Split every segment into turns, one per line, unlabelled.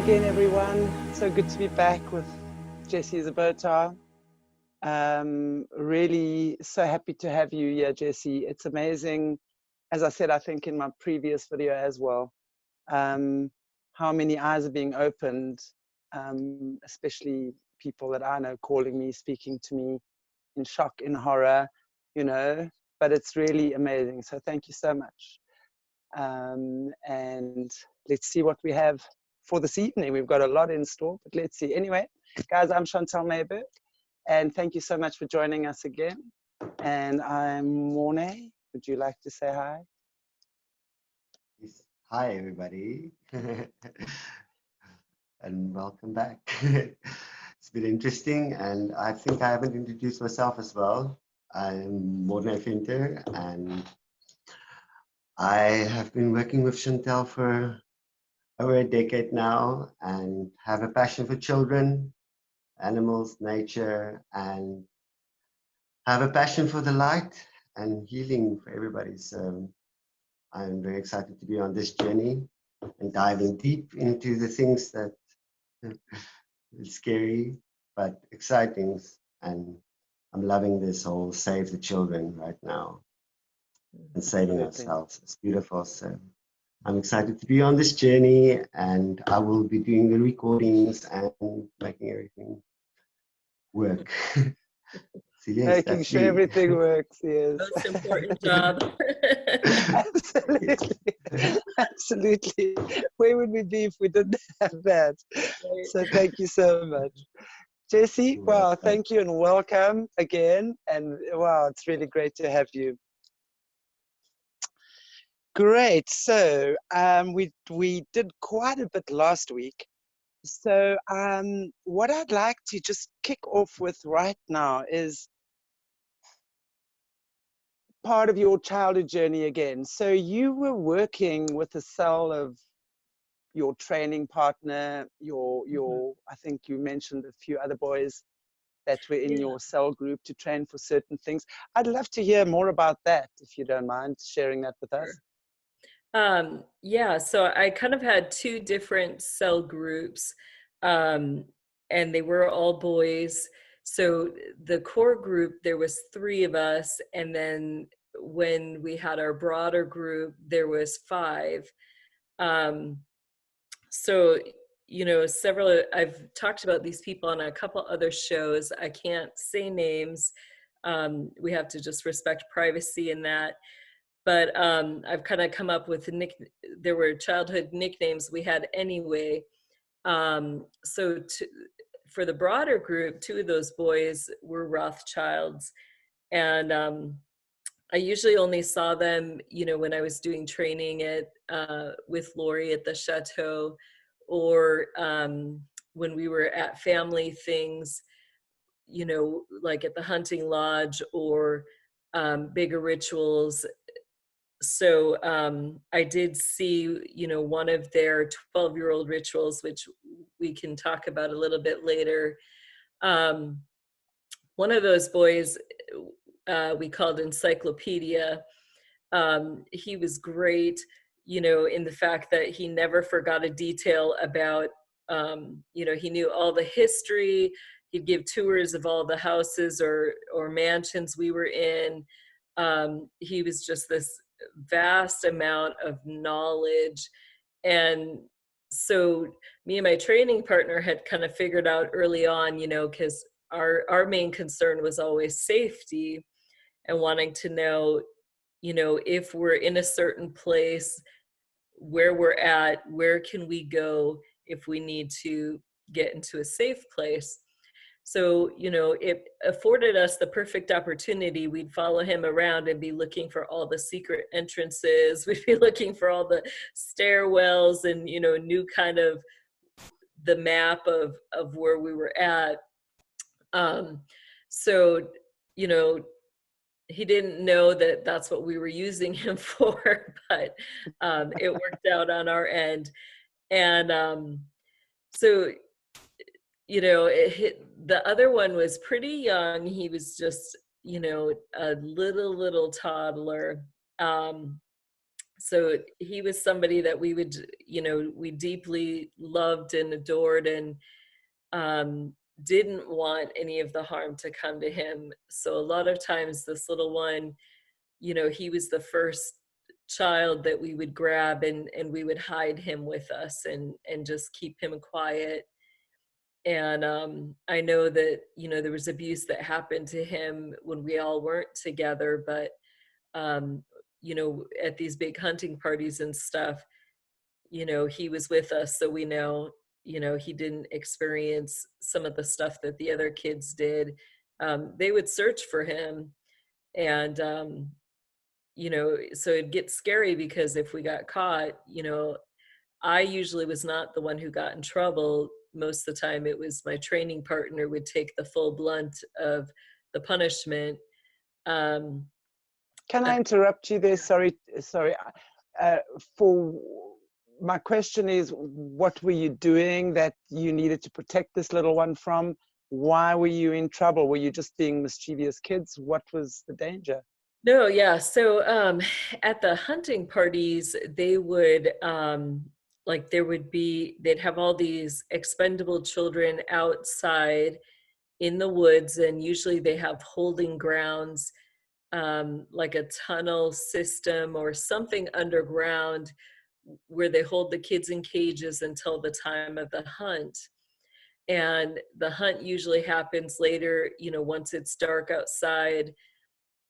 again, everyone. So good to be back with Jessie Czebotar. Really so happy to have you here, Jessie. It's amazing, as I said, I think in my previous video as well, how many eyes are being opened, especially people that I know calling me, speaking to me in shock, in horror, you know, but it's really amazing. So thank you so much. And let's see what we have for this evening. We've got a lot in store, but let's see. Anyway, guys, I'm Chantelle Meyburgh, and thank you so much for joining us again. And I'm Morné. Would you like to say hi?
Yes. Hi, everybody, and welcome back. It's been interesting, and I think I haven't introduced myself as well. I'm Morné, and I have been working with Chantelle for over a decade now, and have a passion for children, animals, nature, and have a passion for the light and healing for everybody. So I'm very excited to be on this journey and diving deep into the things that are scary but exciting. And I'm loving this whole save the children right now and saving ourselves. It's beautiful. So I'm excited to be on this journey, and I will be doing the recordings and making everything work. So yes,
making sure everything works, yes.
Most important job.
Absolutely. Absolutely. Where would we be if we didn't have that?
Right.
So thank you so much. Jessie, wow, thank you and welcome again. And wow, it's really great to have you. Great. So we did quite a bit last week. So what I'd like to just kick off with right now is part of your childhood journey again. So you were working with a cell of your training partner, your I think you mentioned a few other boys that were in your cell group to train for certain things. I'd love to hear more about that, if you don't mind sharing that with us.
Yeah, so I kind of had two different cell groups, and they were all boys. So the core group, there was 3 of us, and then when we had our broader group, there was 5. So, you know, I've talked about these people on a couple other shows. I can't say names. We have to just respect privacy in that. But I've kind of come up with there were childhood nicknames we had anyway. So for the broader group, 2 of those boys were Rothschilds. And I usually only saw them, you know, when I was doing training with Lori at the chateau, or when we were at family things, you know, like at the hunting lodge or bigger rituals. So I did see, you know, one of their 12-year-old rituals, which we can talk about a little bit later. One of those boys we called Encyclopedia. He was great, you know, in the fact that he never forgot a detail about, you know, he knew all the history. He'd give tours of all the houses or mansions we were in. He was just this vast amount of knowledge. And so me and my training partner had kind of figured out early on, you know, because our main concern was always safety and wanting to know, you know, if we're in a certain place, where we're at, where can we go if we need to get into a safe place. So, you know, it afforded us the perfect opportunity. We'd follow him around and be looking for all the secret entrances. We'd be looking for all the stairwells and, you know, new kind of the map of where we were at. So, you know, he didn't know that that's what we were using him for, but it worked out on our end. And so, you know, the other one was pretty young. He was just, you know, a little toddler. So he was somebody that we would, you know, we deeply loved and adored, and didn't want any of the harm to come to him. So a lot of times this little one, you know, he was the first child that we would grab, and we would hide him with us and just keep him quiet. And I know that, you know, there was abuse that happened to him when we all weren't together, but you know, at these big hunting parties and stuff, you know, he was with us, so we know, you know, he didn't experience some of the stuff that the other kids did. They would search for him, and you know, so it'd get scary because if we got caught, you know, I usually was not the one who got in trouble. Most of the time it was my training partner would take the full blunt of the punishment.
Can I interrupt you there? Sorry. For my question is, what were you doing that you needed to protect this little one from? Why were you in trouble? Were you just being mischievous kids? What was the danger?
No, yeah. So at the hunting parties, they would like they'd have all these expendable children outside in the woods, and usually they have holding grounds, like a tunnel system or something underground where they hold the kids in cages until the time of the hunt. And the hunt usually happens later, you know, once it's dark outside.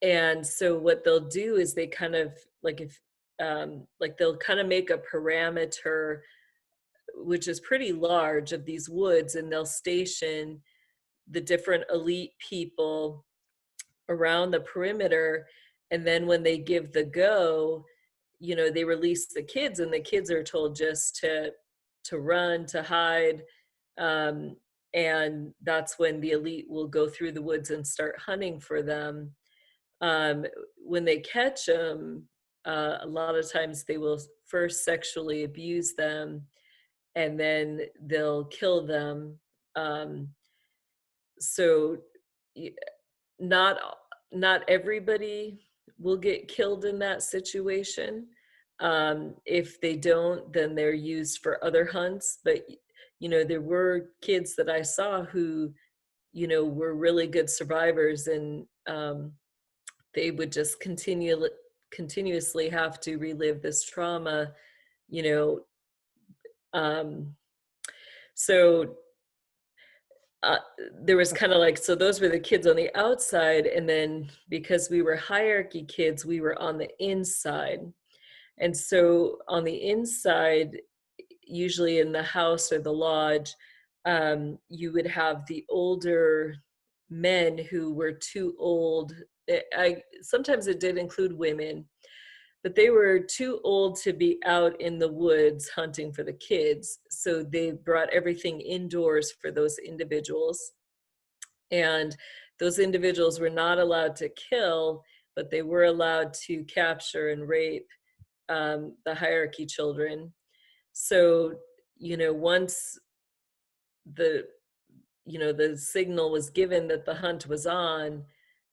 And so what they'll do is they kind of like they'll kind of make a perimeter, which is pretty large, of these woods, and they'll station the different elite people around the perimeter. And then when they give the go, you know, they release the kids, and the kids are told just to run, to hide. And that's when the elite will go through the woods and start hunting for them. When they catch them, a lot of times they will first sexually abuse them, and then they'll kill them. So not everybody will get killed in that situation. If they don't, then they're used for other hunts. But you know, there were kids that I saw who, you know, were really good survivors, and they would just continuously have to relive this trauma, you know. So there was kind of like, so those were the kids on the outside, and then because we were hierarchy kids, we were on the inside. And so on the inside, usually in the house or the lodge, you would have the older men who were too old. Sometimes it did include women, but they were too old to be out in the woods hunting for the kids. So they brought everything indoors for those individuals. And those individuals were not allowed to kill, but they were allowed to capture and rape the hierarchy children. So, you know, once the signal was given that the hunt was on,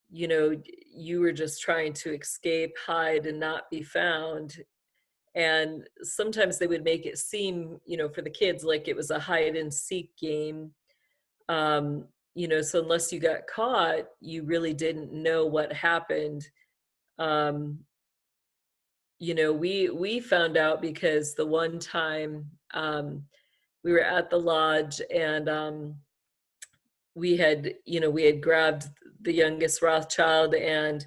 you know, you were just trying to escape, hide, and not be found. And sometimes they would make it seem, you know, for the kids like it was a hide and seek game. You know, so unless you got caught, you really didn't know what happened. You know, we found out because the one time we were at the lodge, and we had grabbed the youngest Rothschild, and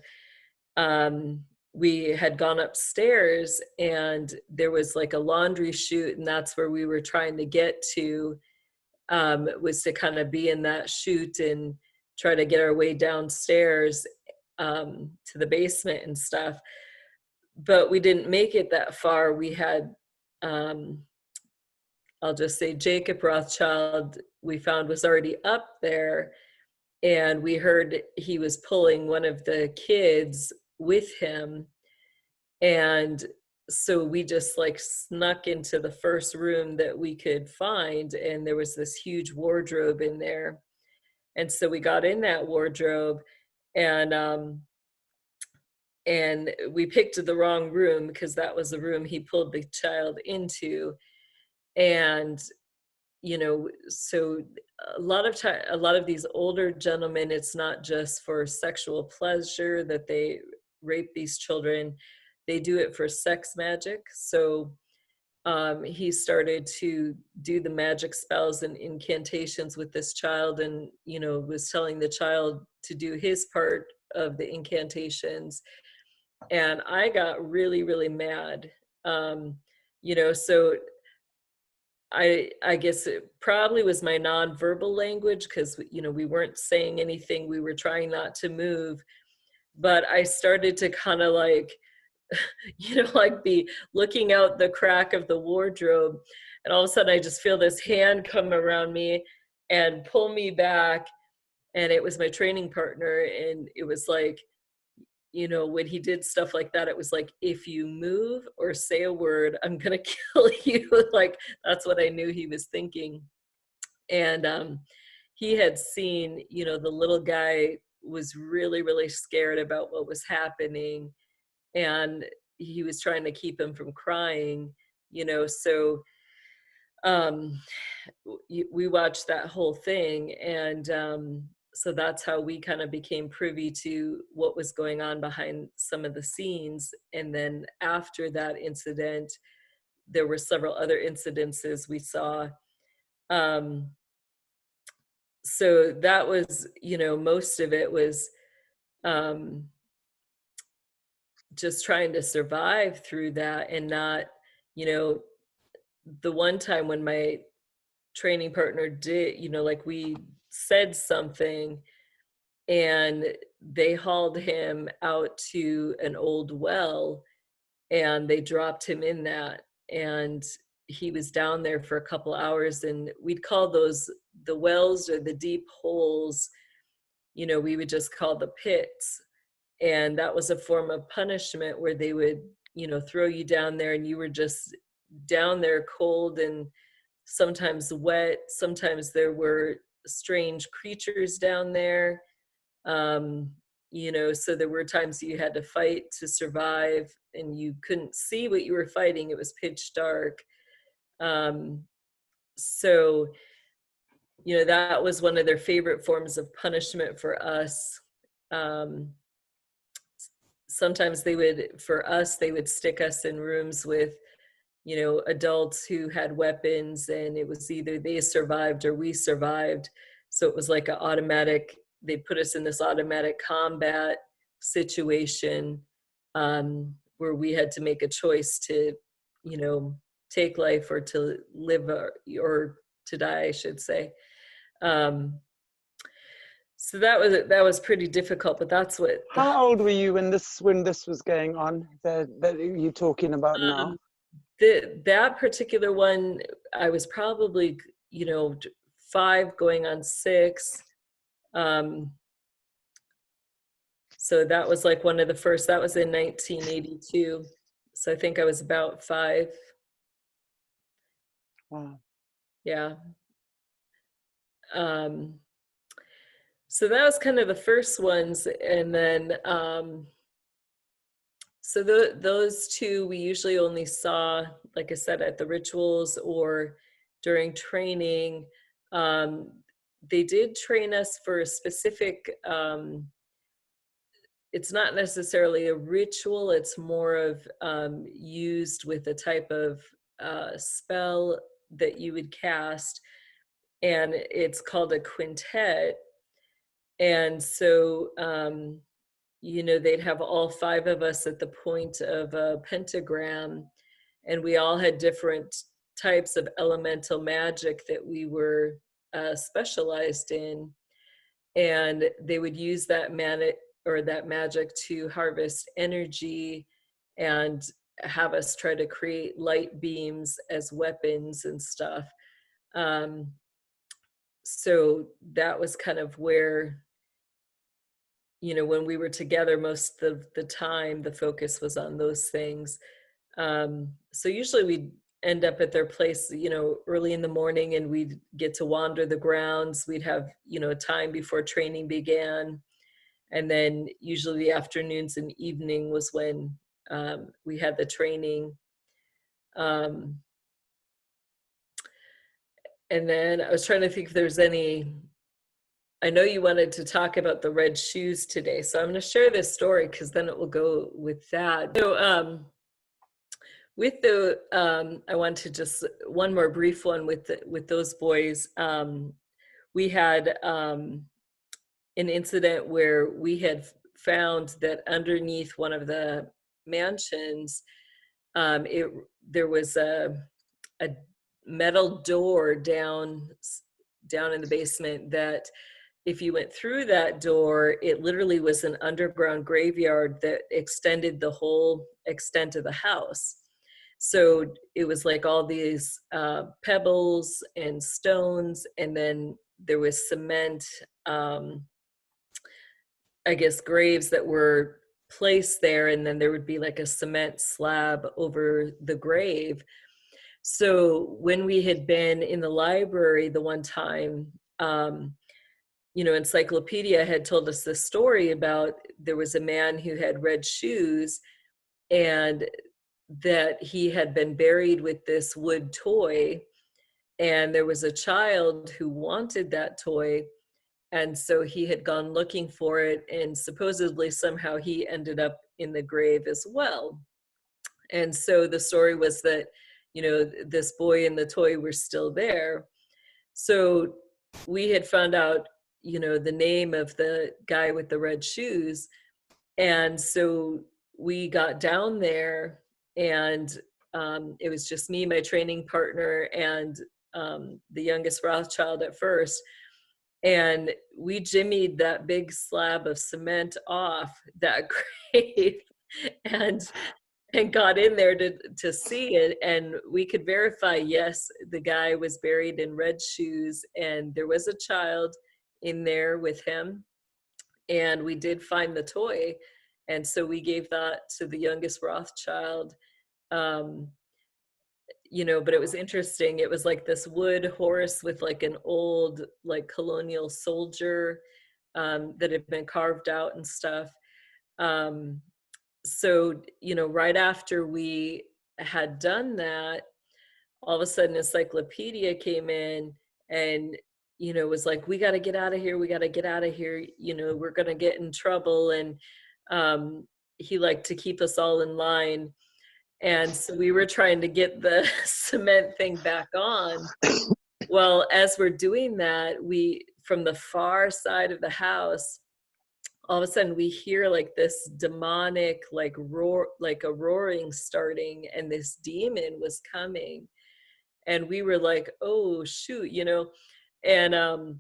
we had gone upstairs, and there was like a laundry chute, and that's where we were trying to get to, was to kind of be in that chute and try to get our way downstairs to the basement and stuff. But we didn't make it that far. We had, I'll just say, Jacob Rothschild, we found, was already up there, and we heard he was pulling one of the kids with him. And so we just like snuck into the first room that we could find, and there was this huge wardrobe in there. And so we got in that wardrobe, and and we picked the wrong room because that was the room he pulled the child into. And, you know, so a lot of these older gentlemen, it's not just for sexual pleasure that they rape these children. They do it for sex magic. So he started to do the magic spells and incantations with this child, and, you know, was telling the child to do his part of the incantations. And I got really, really mad. You know, so I guess it probably was my nonverbal language, because, you know, we weren't saying anything. We were trying not to move. But I started to kind of like, you know, like be looking out the crack of the wardrobe. And all of a sudden I just feel this hand come around me and pull me back. And it was my training partner. And it was like, you know, when he did stuff like that, it was like, if you move or say a word, I'm going to kill you. Like, that's what I knew he was thinking. And he had seen, you know, the little guy was really, really scared about what was happening. And he was trying to keep him from crying, you know. So we watched that whole thing. And so that's how we kind of became privy to what was going on behind some of the scenes. And then after that incident, there were several other incidences we saw. So that was, you know, most of it was just trying to survive through that, and not, you know, the one time when my training partner did, you know, like we said something and they hauled him out to an old well and they dropped him in that, and he was down there for a couple hours. And we'd call those the wells, or the deep holes, you know, we would just call the pits. And that was a form of punishment where they would, you know, throw you down there, and you were just down there cold and sometimes wet. Sometimes there were strange creatures down there. You know, so there were times you had to fight to survive, and you couldn't see what you were fighting. It was pitch dark. So, you know, that was one of their favorite forms of punishment for us. Sometimes they would, for us, they would stick us in rooms with, you know, adults who had weapons, and it was either they survived or we survived. So it was like an automatic, they put us in this automatic combat situation, where we had to make a choice to, you know, take life or to live, or to die, I should say. So that was pretty difficult, but that's what.
How old were you when this was going on, that you're talking about now?
That particular one, I was probably, you know, 5 going on 6. So that was like one of the first, that was in 1982. So I think I was about 5.
Wow.
Yeah. So that was kind of the first ones. And then, so those 2 we usually only saw, like I said, at the rituals or during training. They did train us for a specific, it's not necessarily a ritual, it's more of used with a type of spell that you would cast, and it's called a quintet. And so, you know, they'd have all 5 of us at the point of a pentagram, and we all had different types of elemental magic that we were specialized in. And they would use that magic to harvest energy and have us try to create light beams as weapons and stuff. So that was kind of where, you know, when we were together most of the time, the focus was on those things. So usually we'd end up at their place, you know, early in the morning, and we'd get to wander the grounds. We'd have, you know, time before training began, And then usually the afternoons and evening was when we had the training. And then I was trying to think if there's any, I know you wanted to talk about the red shoes today, so I'm going to share this story because then it will go with that. So with the, I want to just, one more brief one with those boys. We had an incident where we had found that underneath one of the mansions, there was a metal door down in the basement that if you went through that door, it literally was an underground graveyard that extended the whole extent of the house. So it was like all these pebbles and stones, and then there was cement, I guess, graves that were placed there, and then there would be like a cement slab over the grave. So when we had been in the library the one time, you know, Encyclopedia had told us this story about there was a man who had red shoes, and that he had been buried with this wood toy, and there was a child who wanted that toy, and so he had gone looking for it, and supposedly somehow he ended up in the grave as well. And so the story was that, you know, this boy and the toy were still there. So we had found out, you know, the name of the guy with the red shoes, and so we got down there, and it was just me, my training partner, and the youngest Rothschild at first. And we jimmied that big slab of cement off that grave and got in there to see it. And we could verify, yes, the guy was buried in red shoes, and there was a child in there with him. And we did find the toy. And so we gave that to the youngest Rothschild. You know, but it was interesting. It was like this wood horse with like an old, like colonial soldier that had been carved out and stuff. So, you know, right after we had done that, all of a sudden Encyclopedia came in and, you know, was like, we got to get out of here. We got to get out of here. You know, we're going to get in trouble. And he liked to keep us all in line. And so we were trying to get the cement thing back on. Well, as we're doing that, we, from the far side of the house, all of a sudden we hear like this demonic, like roar, like a roaring starting, and this demon was coming. And we were like, oh shoot, you know, and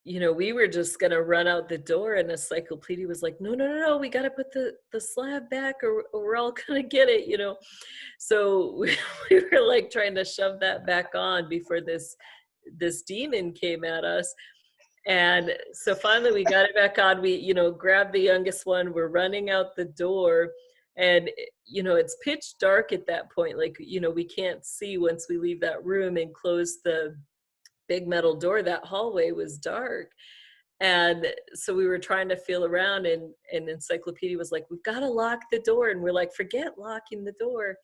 you know, we were just gonna run out the door, and Encyclopedia was like, no, we gotta put the slab back, or we're all gonna get it, you know. So we were like trying to shove that back on before this demon came at us. And so finally we got it back on. We, you know, grabbed the youngest one, we're running out the door, and, you know, it's pitch dark at that point. Like, you know, we can't see once we leave that room and close the big metal door. That hallway was dark. And so we were trying to feel around, and Encyclopedia was like, we've got to lock the door. And we're like, forget locking the door.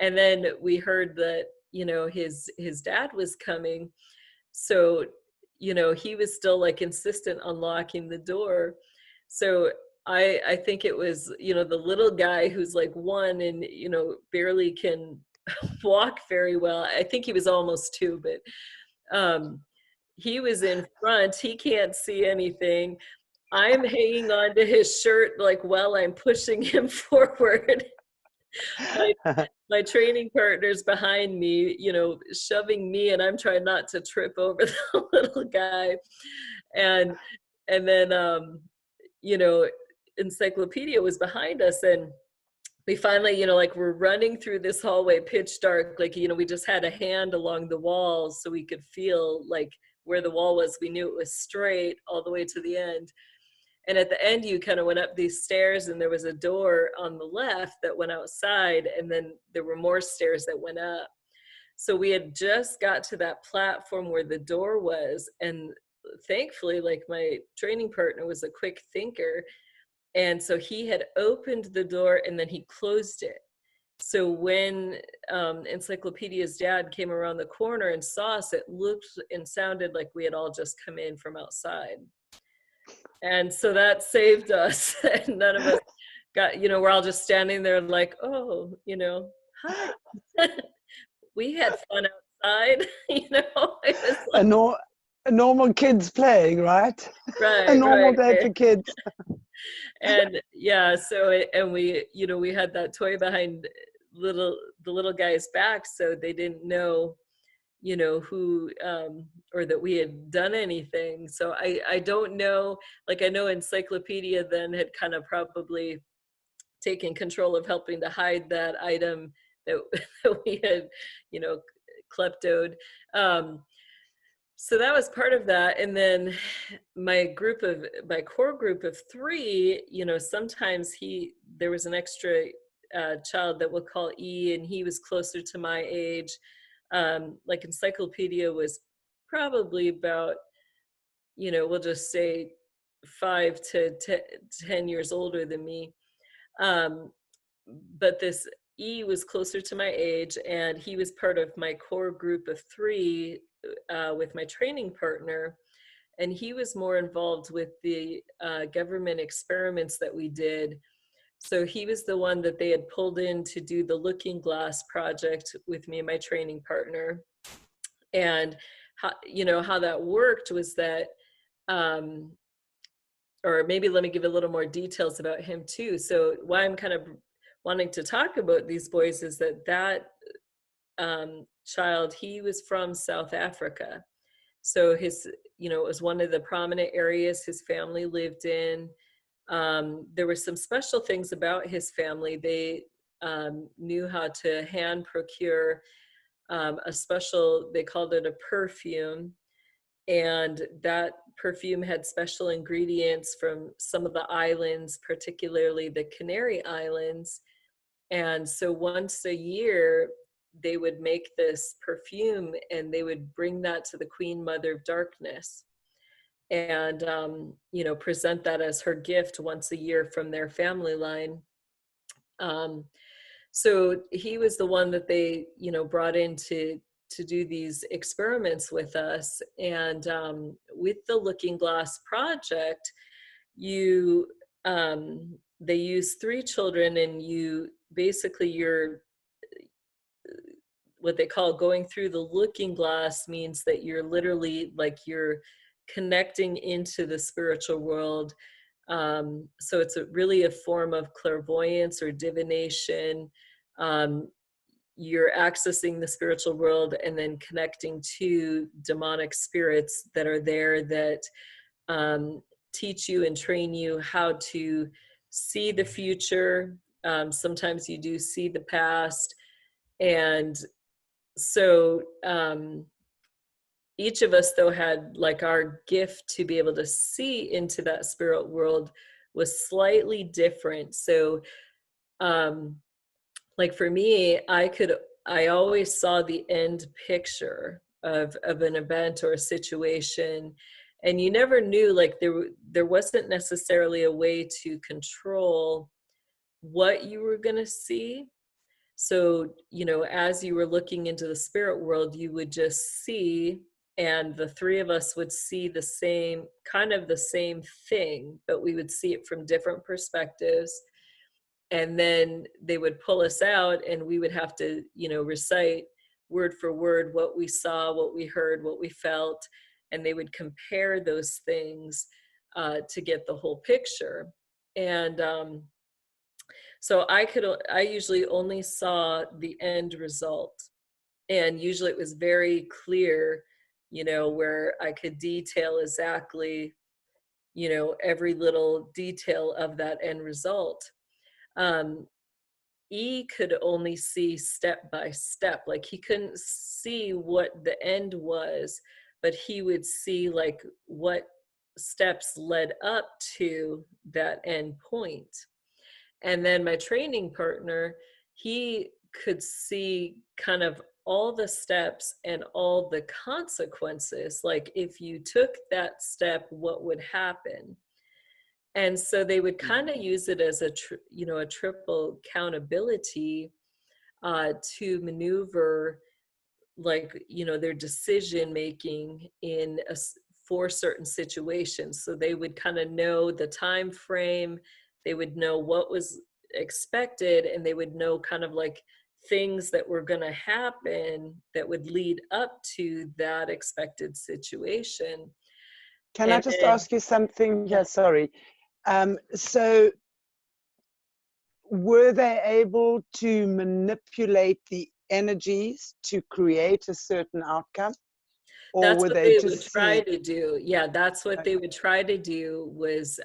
And then we heard that, you know, his dad was coming. So, you know, he was still like insistent on locking the door. So I think it was, you know, the little guy who's like 1 and, you know, barely can walk very well. I think he was almost 2, but he was in front. He can't see anything. I'm hanging on to his shirt like while I'm pushing him forward. My training partner's behind me, you know, shoving me, and I'm trying not to trip over the little guy. And then you know, Encyclopedia was behind us, and we finally, you know, like we're running through this hallway pitch dark, like, you know, we just had a hand along the wall so we could feel like where the wall was. We knew it was straight all the way to the end. And at the end, you kind of went up these stairs, and there was a door on the left that went outside, and then there were more stairs that went up. So we had just got to that platform where the door was, and thankfully, like my training partner was a quick thinker. And so he had opened the door and then he closed it. So when Encyclopedia's dad came around the corner and saw us, it looked and sounded like we had all just come in from outside. And so that saved us. And none of us got, we're all just standing there like, oh, hi. We had fun outside, It was like,
a normal kids playing, right?
right,
A normal day
right.
for kids.
And yeah, so we, we had that toy behind the little guy's back, so they didn't know, who or that we had done anything. So I don't know, like I know Encyclopedia then had kind of probably taken control of helping to hide that item that, that we had, kleptoed. So that was part of that. And then my core group of 3, sometimes there was an extra child that we'll call E, and he was closer to my age. Like Encyclopedia was probably about, we'll just say 5 to 10 years older than me. But this E was closer to my age, and he was part of my core group of 3 with my training partner. And he was more involved with the government experiments that we did. So he was the one that they had pulled in to do the looking glass project with me and my training partner. And how that worked was that, or maybe let me give a little more details about him too. So why I'm kind of wanting to talk about these boys is that child, he was from South Africa. So his, it was one of the prominent areas his family lived in. There were some special things about his family. They knew how to hand procure a special, they called it a perfume. And that perfume had special ingredients from some of the islands, particularly the Canary Islands. And so once a year, they would make this perfume and they would bring that to the Queen Mother of Darkness and, present that as her gift once a year from their family line. So he was the one that they, brought in to do these experiments with us. And with the Looking Glass project, they use 3 children, and you're what they call going through the looking glass means that you're literally like you're connecting into the spiritual world. So it's really a form of clairvoyance or divination. You're accessing the spiritual world and then connecting to demonic spirits that are there that teach you and train you how to see the future. Sometimes you do see the past. And so each of us, though, had like our gift to be able to see into that spirit world was slightly different. So like for me, I always saw the end picture of an event or a situation. And you never knew, like there wasn't necessarily a way to control what you were going to see. So, as you were looking into the spirit world, you would just see, and the 3 of us would see the same thing, but we would see it from different perspectives. And then they would pull us out and we would have to, recite word for word what we saw, what we heard, what we felt. And they would compare those things to get the whole picture. And so I usually only saw the end result. And usually it was very clear, where I could detail exactly, every little detail of that end result. E could only see step by step, like he couldn't see what the end was, but he would see like what steps led up to that end point. And then my training partner, he could see kind of all the steps and all the consequences. Like if you took that step, what would happen? And so they would kind of use it as a triple accountability to maneuver, like, their decision making for certain situations. So they would kind of know the time frame, they would know what was expected, and they would know kind of like things that were going to happen that would lead up to that expected situation.
Can I just ask you something here? Sorry. So were they able to manipulate the energies to create a certain outcome? Or
that's
were
what
they
they
just
would try to do. Yeah, that's what they would try to do, was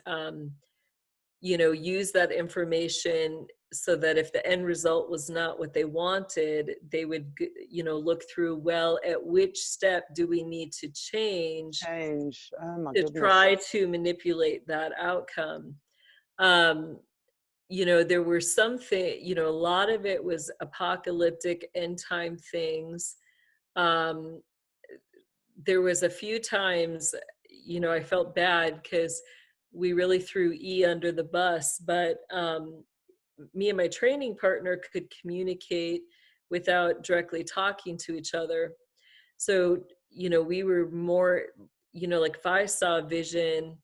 use that information so that if the end result was not what they wanted, they would look through, well, at which step do we need to change
Oh my
to
goodness.
try to manipulate that outcome. There were something, a lot of it was apocalyptic end time things. There was a few times, I felt bad because we really threw E under the bus, but me and my training partner could communicate without directly talking to each other. So, we were more, like if I saw a vision,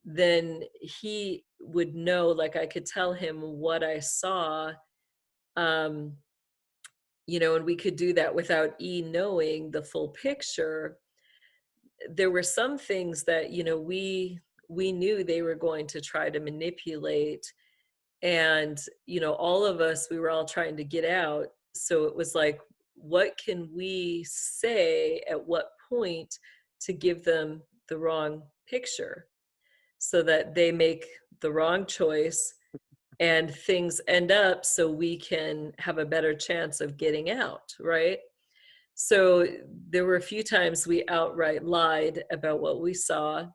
then he would know, like I could tell him what I saw, and we could do that without E knowing the full picture. There were some things that, we knew they were going to try to manipulate, and, all of us, we were all trying to get out. So it was like, what can we say at what point to give them the wrong picture so that they make the wrong choice and things end up so we can have a better chance of getting out, right? So there were a few times we outright lied about what we saw.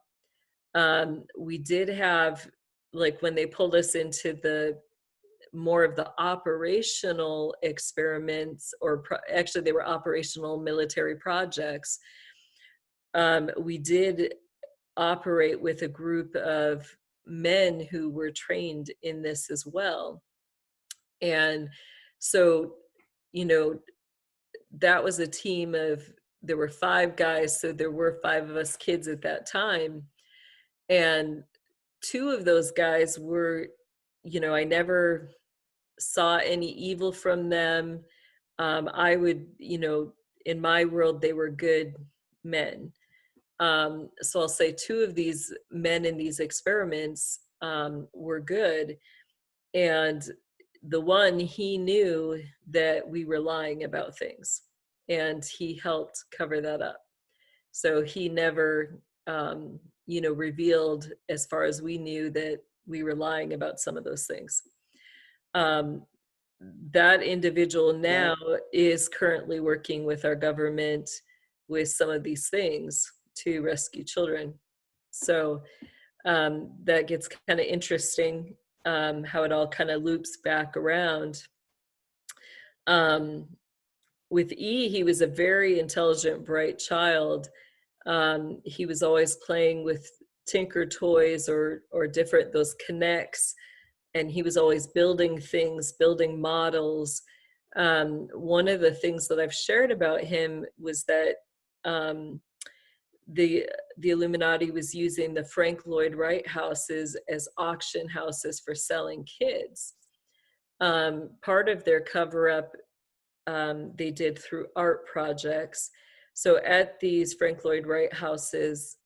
We did have, like when they pulled us into the more of the operational experiments, or actually they were operational military projects. We did operate with a group of men who were trained in this as well. And so, that was a team of, there were 5 guys, so there were 5 of us kids at that time. And 2 of those guys were, I never saw any evil from them. I would, in my world, they were good men. So I'll say 2 of these men in these experiments were good. And the one, he knew that we were lying about things, and he helped cover that up. So he never, revealed, as far as we knew, that we were lying about some of those things. That individual now is currently working with our government with some of these things to rescue children. So that gets kind of interesting, how it all kind of loops back around. With E, he was a very intelligent, bright child. He was always playing with Tinker toys or different, those connects, and he was always building things, building models. One of the things that I've shared about him was that the Illuminati was using the Frank Lloyd Wright houses as auction houses for selling kids. Part of their cover-up they did through art projects. So at these Frank Lloyd Wright houses,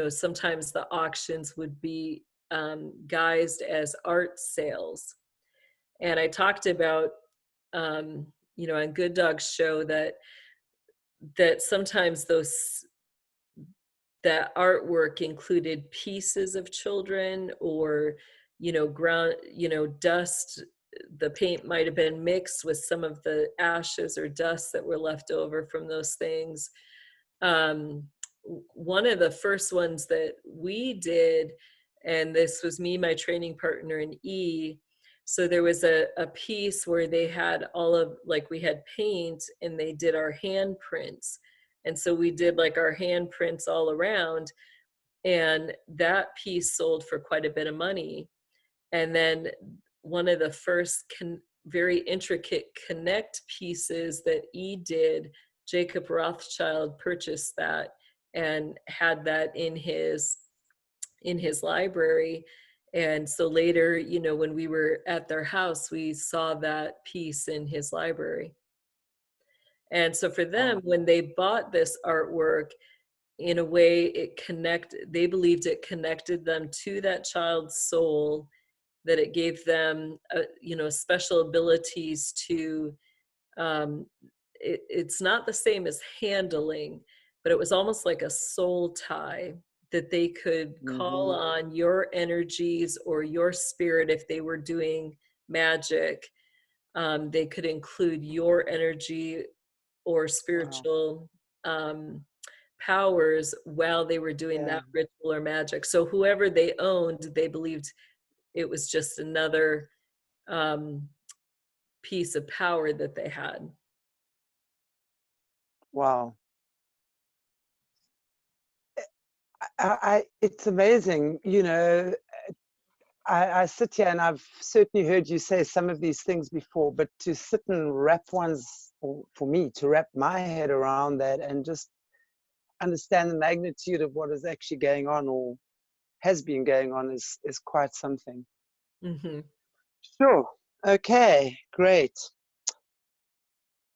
sometimes the auctions would be guised as art sales. And I talked about, on Good Dog's show, that sometimes that artwork included pieces of children, or, ground, dust. The paint might have been mixed with some of the ashes or dust that were left over from those things. One of the first ones that we did, and this was me, my training partner, and E. So there was a piece where they had all of, like, we had paint and they did our handprints. And so we did like our handprints all around, and that piece sold for quite a bit of money. And then one of the first very intricate connect pieces that E did, Jacob Rothschild purchased that and had that in his library. And so later, you know, when we were at their house, we saw that piece in his library. And so for them, when they bought this artwork, in a way they believed it connected them to that child's soul, that it gave them, you know, special abilities to, it's not the same as handling, but it was almost like a soul tie, that they could call on your energies or your spirit. If they were doing magic, they could include your energy or spiritual powers while they were doing that ritual or magic. So whoever they owned, they believed it was just another piece of power that they had.
Wow. It's amazing, you know. I sit here and I've certainly heard you say some of these things before, but to sit and wrap or for me to wrap my head around that and just understand the magnitude of what is actually going on or has been going on is quite something. Sure. Okay, great.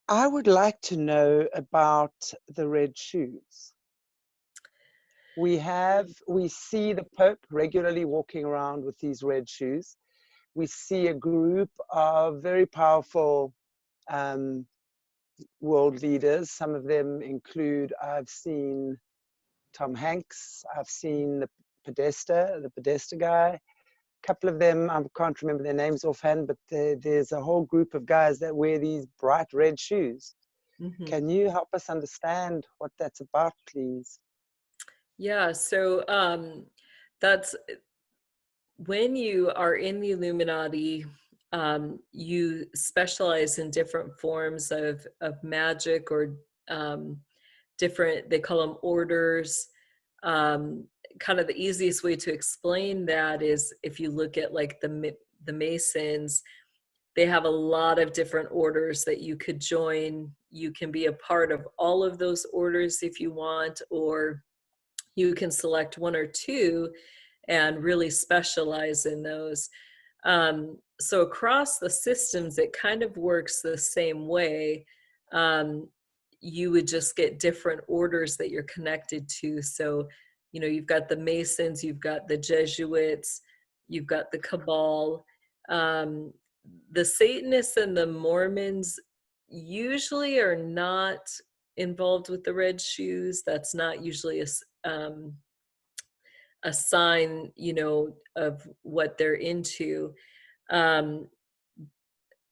I would like to know about the red shoes. We see the Pope regularly walking around with these red shoes. We see a group of very powerful world leaders. Some of them include, I've seen Tom Hanks, I've seen the Podesta guy. A couple of them, I can't remember their names offhand, but there's a whole group of guys that wear these bright red shoes. Can you help us understand what that's about, please?
Yeah, so that's when you are in the Illuminati, you specialize in different forms of magic, or different, they call them orders. Kind of the easiest way to explain that is if you look at like the Masons, they have a lot of different orders that you could join. You can be a part of all of those orders if you want, or you can select one or two and really specialize in those. So across the systems, it kind of works the same way. You would just get different orders that you're connected to. So, you know, you've got the Masons, you've got the Jesuits, you've got the Cabal. The Satanists and the Mormons usually are not involved with the red shoes. That's not usually a sign, you know, of what they're into.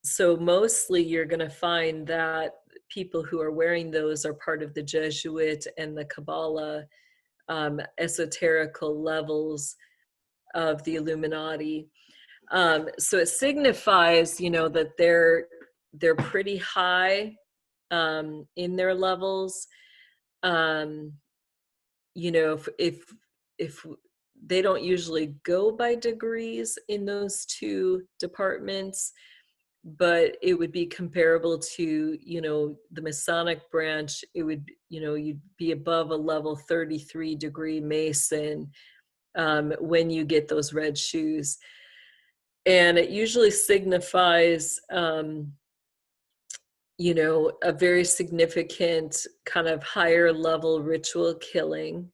So mostly you're going to find that people who are wearing those are part of the Jesuit and the Kabbalah esoterical levels of the Illuminati. So it signifies, you know, that they're pretty high in their levels. You know, if they don't usually go by degrees in those two departments, but it would be comparable to, you know, the Masonic branch. It would, you know, you'd be above a level 33 degree Mason when you get those red shoes. And it usually signifies, you know, a very significant kind of higher level ritual killing.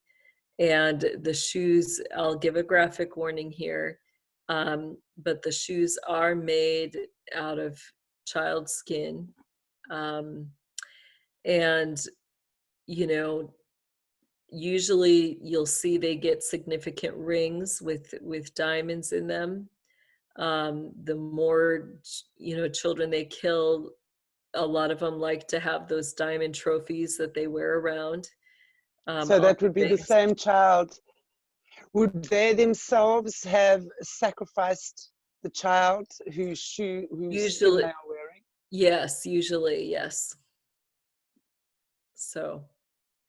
And the shoes, I'll give a graphic warning here, but the shoes are made out of child skin. And, you know, usually you'll see they get significant rings with diamonds in them. The more, you know, children they kill, a lot of them like to have those diamond trophies that they wear around.
So that would be the same child. Would they themselves have sacrificed the child whose skin
Usually,
they are wearing?
yes, usually, yes. So.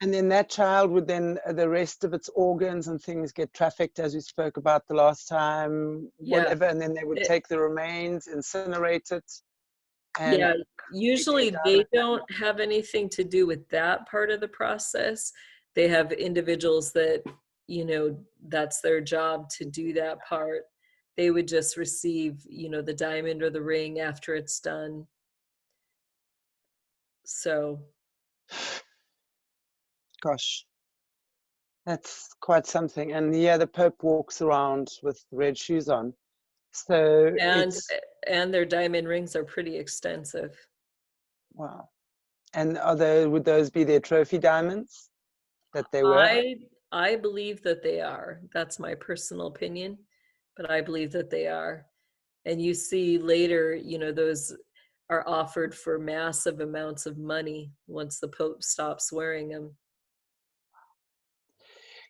And then that child would then, the rest of its organs and things get trafficked, as we spoke about the last time,
Yeah.
whatever, and then they would take the remains, incinerate it. And
yeah, usually
take
they
out
don't have anything to do with that part of the process. They have individuals that, you know, that's their job to do that part. They would just receive, you know, the diamond or the ring after it's done. So.
Gosh, that's quite something. And yeah, the Pope walks around with red shoes on. So
and their diamond rings are pretty extensive.
Wow. And would those be their trophy diamonds that they wear?
I believe that they are. That's my personal opinion, but I believe that they are. And you see later, you know, those are offered for massive amounts of money once the Pope stops wearing them.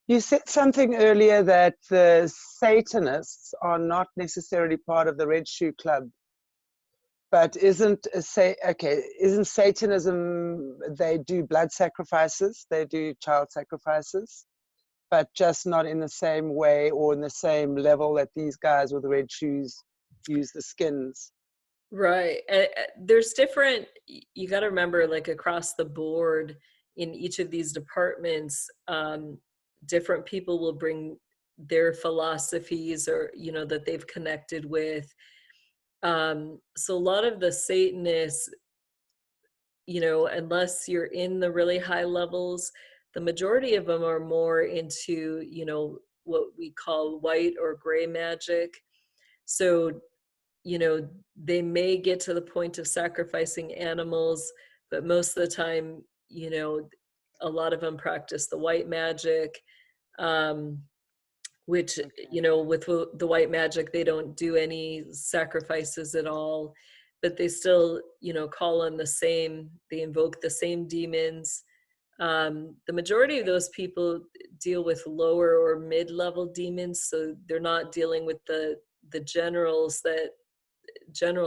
You said something earlier that the Satanists are not necessarily part of the Red Shoe Club, but isn't Satanism, they do blood sacrifices, they do child sacrifices, but just not in the same way or in the same level that these guys with the red shoes use the skins.
Right. There's different, you got to remember, like across the board in each of these departments, different people will bring their philosophies or, you know, that they've connected with. So a lot of the Satanists, you know, unless you're in the really high levels, the majority of them are more into, you know, what we call white or gray magic. So, you know, they may get to the point of sacrificing animals, but most of the time, you know, a lot of them practice the white magic, which, you know, with the white magic, they don't do any sacrifices at all, but they still, you know, call on they invoke the same demons. The majority of those people deal with lower or mid-level demons, so they're not dealing with the general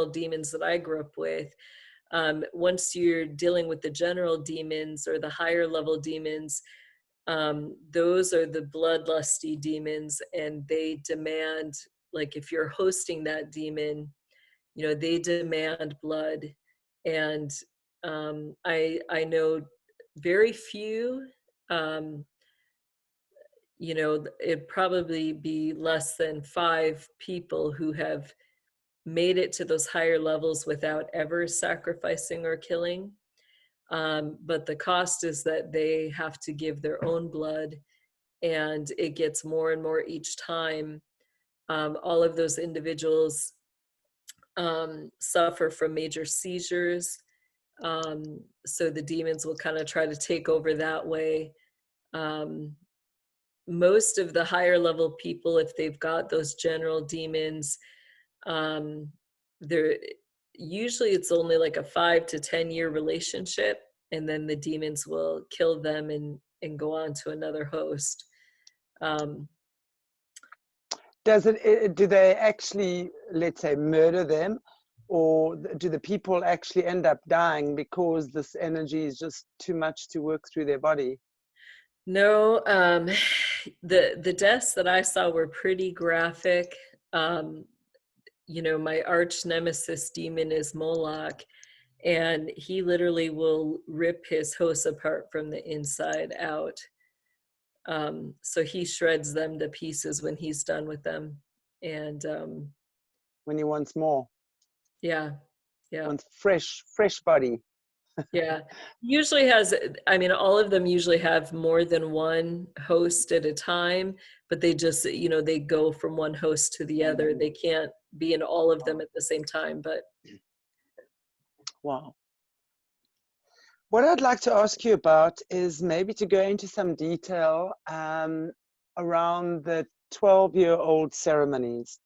demons that I grew up with. Once you're dealing with the general demons or the higher level demons, those are the bloodlusty demons, and they demand, like if you're hosting that demon, you know, they demand blood. And I know very few, you know, it'd probably be less than 5 people who have made it to those higher levels without ever sacrificing or killing. But the cost is that they have to give their own blood, and it gets more and more each time. All of those individuals suffer from major seizures. So the demons will kind of try to take over that way. Most of the higher level people, if they've got those general demons, they're usually, it's only like a 5 to 10 year relationship, and then the demons will kill them and go on to another host.
Do they actually, let's say, murder them, or do the people actually end up dying because this energy is just too much to work through their body?
No, the deaths that I saw were pretty graphic. You know, my arch nemesis demon is Moloch, and he literally will rip his hosts apart from the inside out. So he shreds them to pieces when he's done with them. And
when he wants more.
Yeah.
Wants fresh body.
Yeah. Usually has, I mean, all of them usually have more than one host at a time, but they just, you know, they go from one host to the other. They can't be in all of them at the same time, but.
Wow. What I'd like to ask you about is maybe to go into some detail around the 12-year-old ceremonies.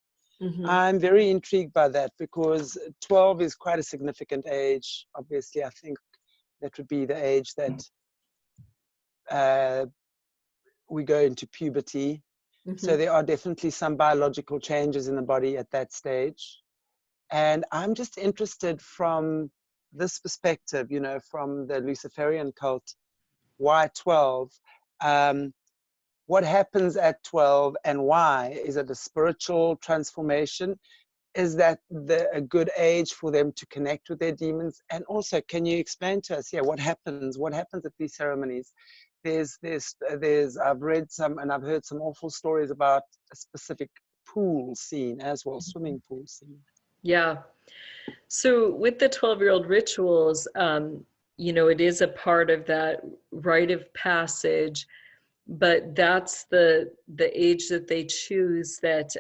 Mm-hmm.
I'm very intrigued by that because 12 is quite a significant age. Obviously, I think that would be the age that we go into puberty. So there are definitely some biological changes in the body at that stage. And I'm just interested from this perspective, you know, from the Luciferian cult, why 12? What happens at 12 and why? Is it a spiritual transformation? Is that a good age for them to connect with their demons? And also, can you explain to us, what happens? What happens at these ceremonies? I've read some and I've heard some awful stories about a specific pool scene as well, swimming pool scene.
Yeah. So with the 12-year-old rituals, you know, it is a part of that rite of passage, but that's the age that they choose, that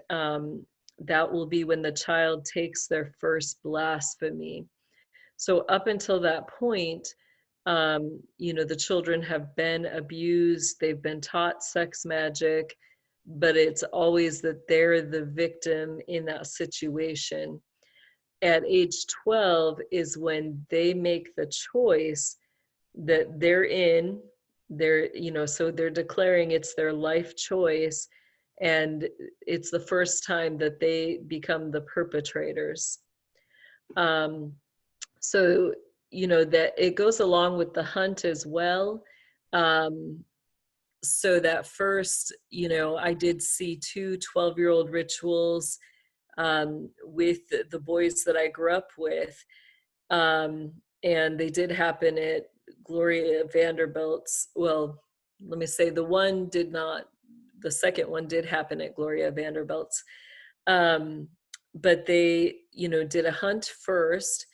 that will be when the child takes their first blasphemy. So up until that point, you know, the children have been abused, they've been taught sex magic, but it's always that they're the victim in that situation. At age 12 is when they make the choice that they're, you know, so they're declaring it's their life choice, and it's the first time that they become the perpetrators. So, you know, that it goes along with the hunt as well. So that first, you know, I did see 2 12-year-old rituals with the boys that I grew up with. And they did happen at Gloria Vanderbilt's. Well, let me say the one did not, the second one did happen at Gloria Vanderbilt's. But they, you know, did a hunt first,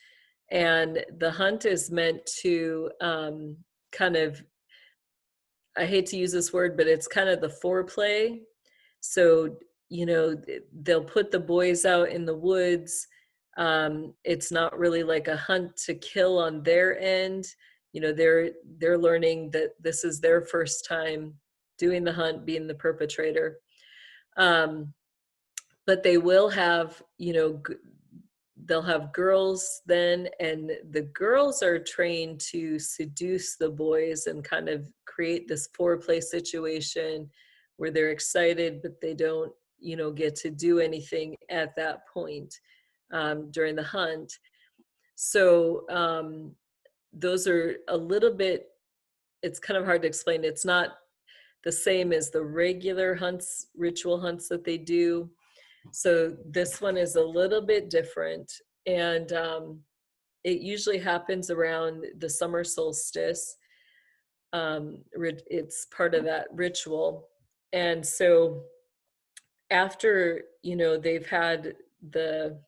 and the hunt is meant to kind of, I hate to use this word, but it's kind of the foreplay. So, you know, they'll put the boys out in the woods. It's not really like a hunt to kill on their end. You know, they're learning that this is their first time doing the hunt, being the perpetrator. But they will have, you know, they'll have girls then, and the girls are trained to seduce the boys and kind of create this foreplay situation where they're excited, but they don't, you know, get to do anything at that point during the hunt. So those are a little bit, it's kind of hard to explain. It's not the same as the regular hunts, ritual hunts that they do. So this one is a little bit different, and it usually happens around the summer solstice. It's part of that ritual. And so after, you know, they've had the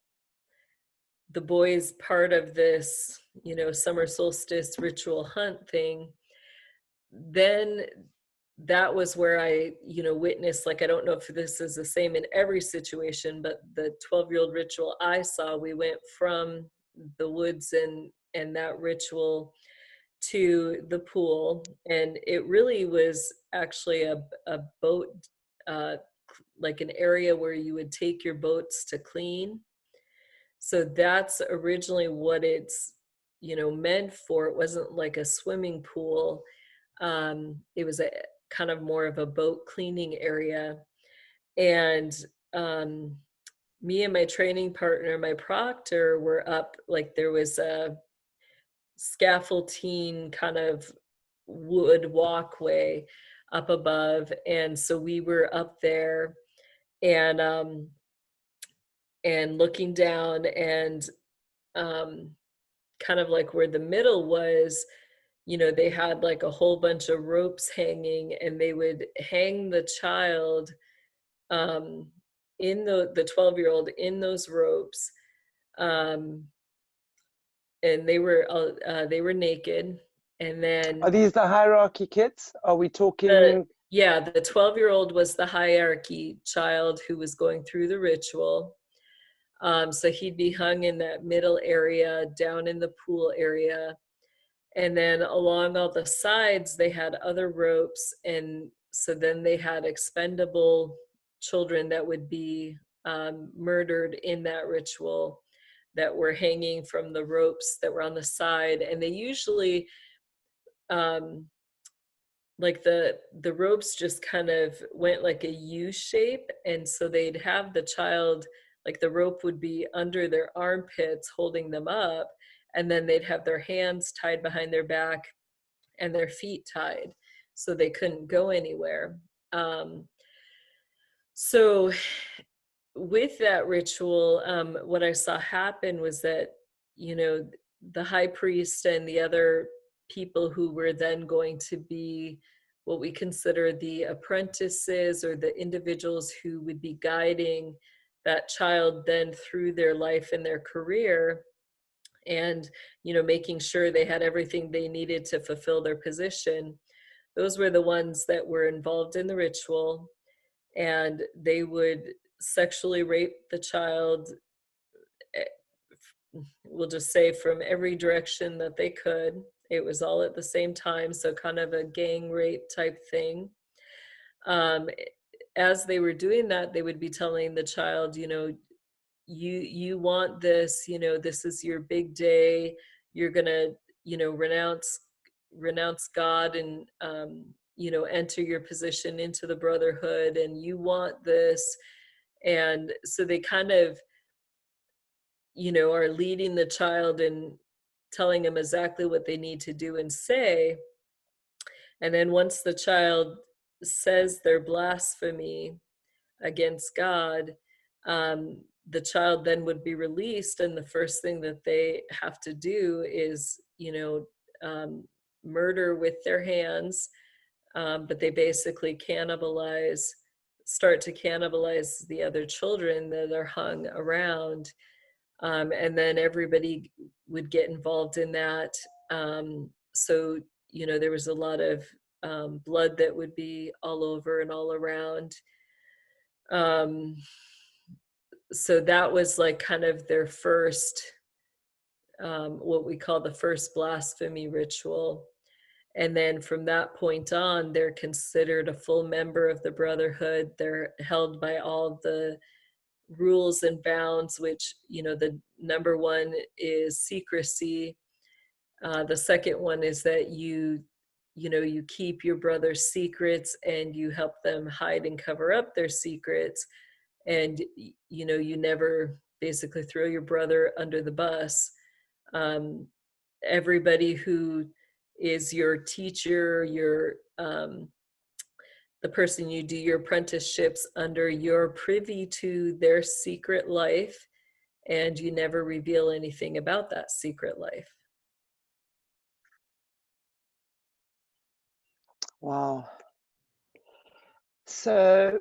boys part of this, you know, summer solstice ritual hunt thing, then that was where I, you know, witnessed, like, I don't know if this is the same in every situation, but the 12-year-old ritual I saw, we went from the woods and that ritual to the pool. And it really was actually a boat, like an area where you would take your boats to clean. So that's originally what it's, you know, meant for. It wasn't like a swimming pool. It was a kind of more of a boat cleaning area. And me and my training partner, my proctor, were up, like there was a scaffolding kind of wood walkway up above. And so we were up there and looking down, and kind of like where the middle was, you know, they had like a whole bunch of ropes hanging, and they would hang the child in the 12-year-old in those ropes, and they were naked. And then,
Are these the hierarchy kids? Are we talking?
The 12-year-old was the hierarchy child who was going through the ritual. So he'd be hung in that middle area, down in the pool area. And then along all the sides, they had other ropes. And so then they had expendable children that would be murdered in that ritual, that were hanging from the ropes that were on the side. And they usually, like the ropes just kind of went like a U shape, and so they'd have the child, like the rope would be under their armpits holding them up, and then they'd have their hands tied behind their back and their feet tied so they couldn't go anywhere. So with that ritual, what I saw happen was that, you know, the high priest and the other people who were then going to be what we consider the apprentices, or the individuals who would be guiding that child then through their life and their career, and, you know, making sure they had everything they needed to fulfill their position. Those were the ones that were involved in the ritual, and they would sexually rape the child, we'll just say from every direction that they could. It was all at the same time, so kind of a gang rape type thing. As they were doing that, they would be telling the child, you know, you want this, you know, this is your big day, you're gonna, you know, renounce God, and you know, enter your position into the brotherhood, and you want this. And so they kind of, you know, are leading the child and telling them exactly what they need to do and say. And then once the child says their blasphemy against God, the child then would be released, and the first thing that they have to do is, you know, murder with their hands, but they basically start to cannibalize the other children that are hung around, and then everybody would get involved in that. So, you know, there was a lot of blood that would be all over and all around. So that was like kind of their first, what we call the first blasphemy ritual. And then from that point on, they're considered a full member of the brotherhood. They're held by all the rules and bounds, which, you know, the number one is secrecy. The second one is that you know, you keep your brother's secrets and you help them hide and cover up their secrets. And, you know, you never basically throw your brother under the bus. Everybody who is your teacher, your the person you do your apprenticeships under, you're privy to their secret life, and you never reveal anything about that secret life.
Wow. So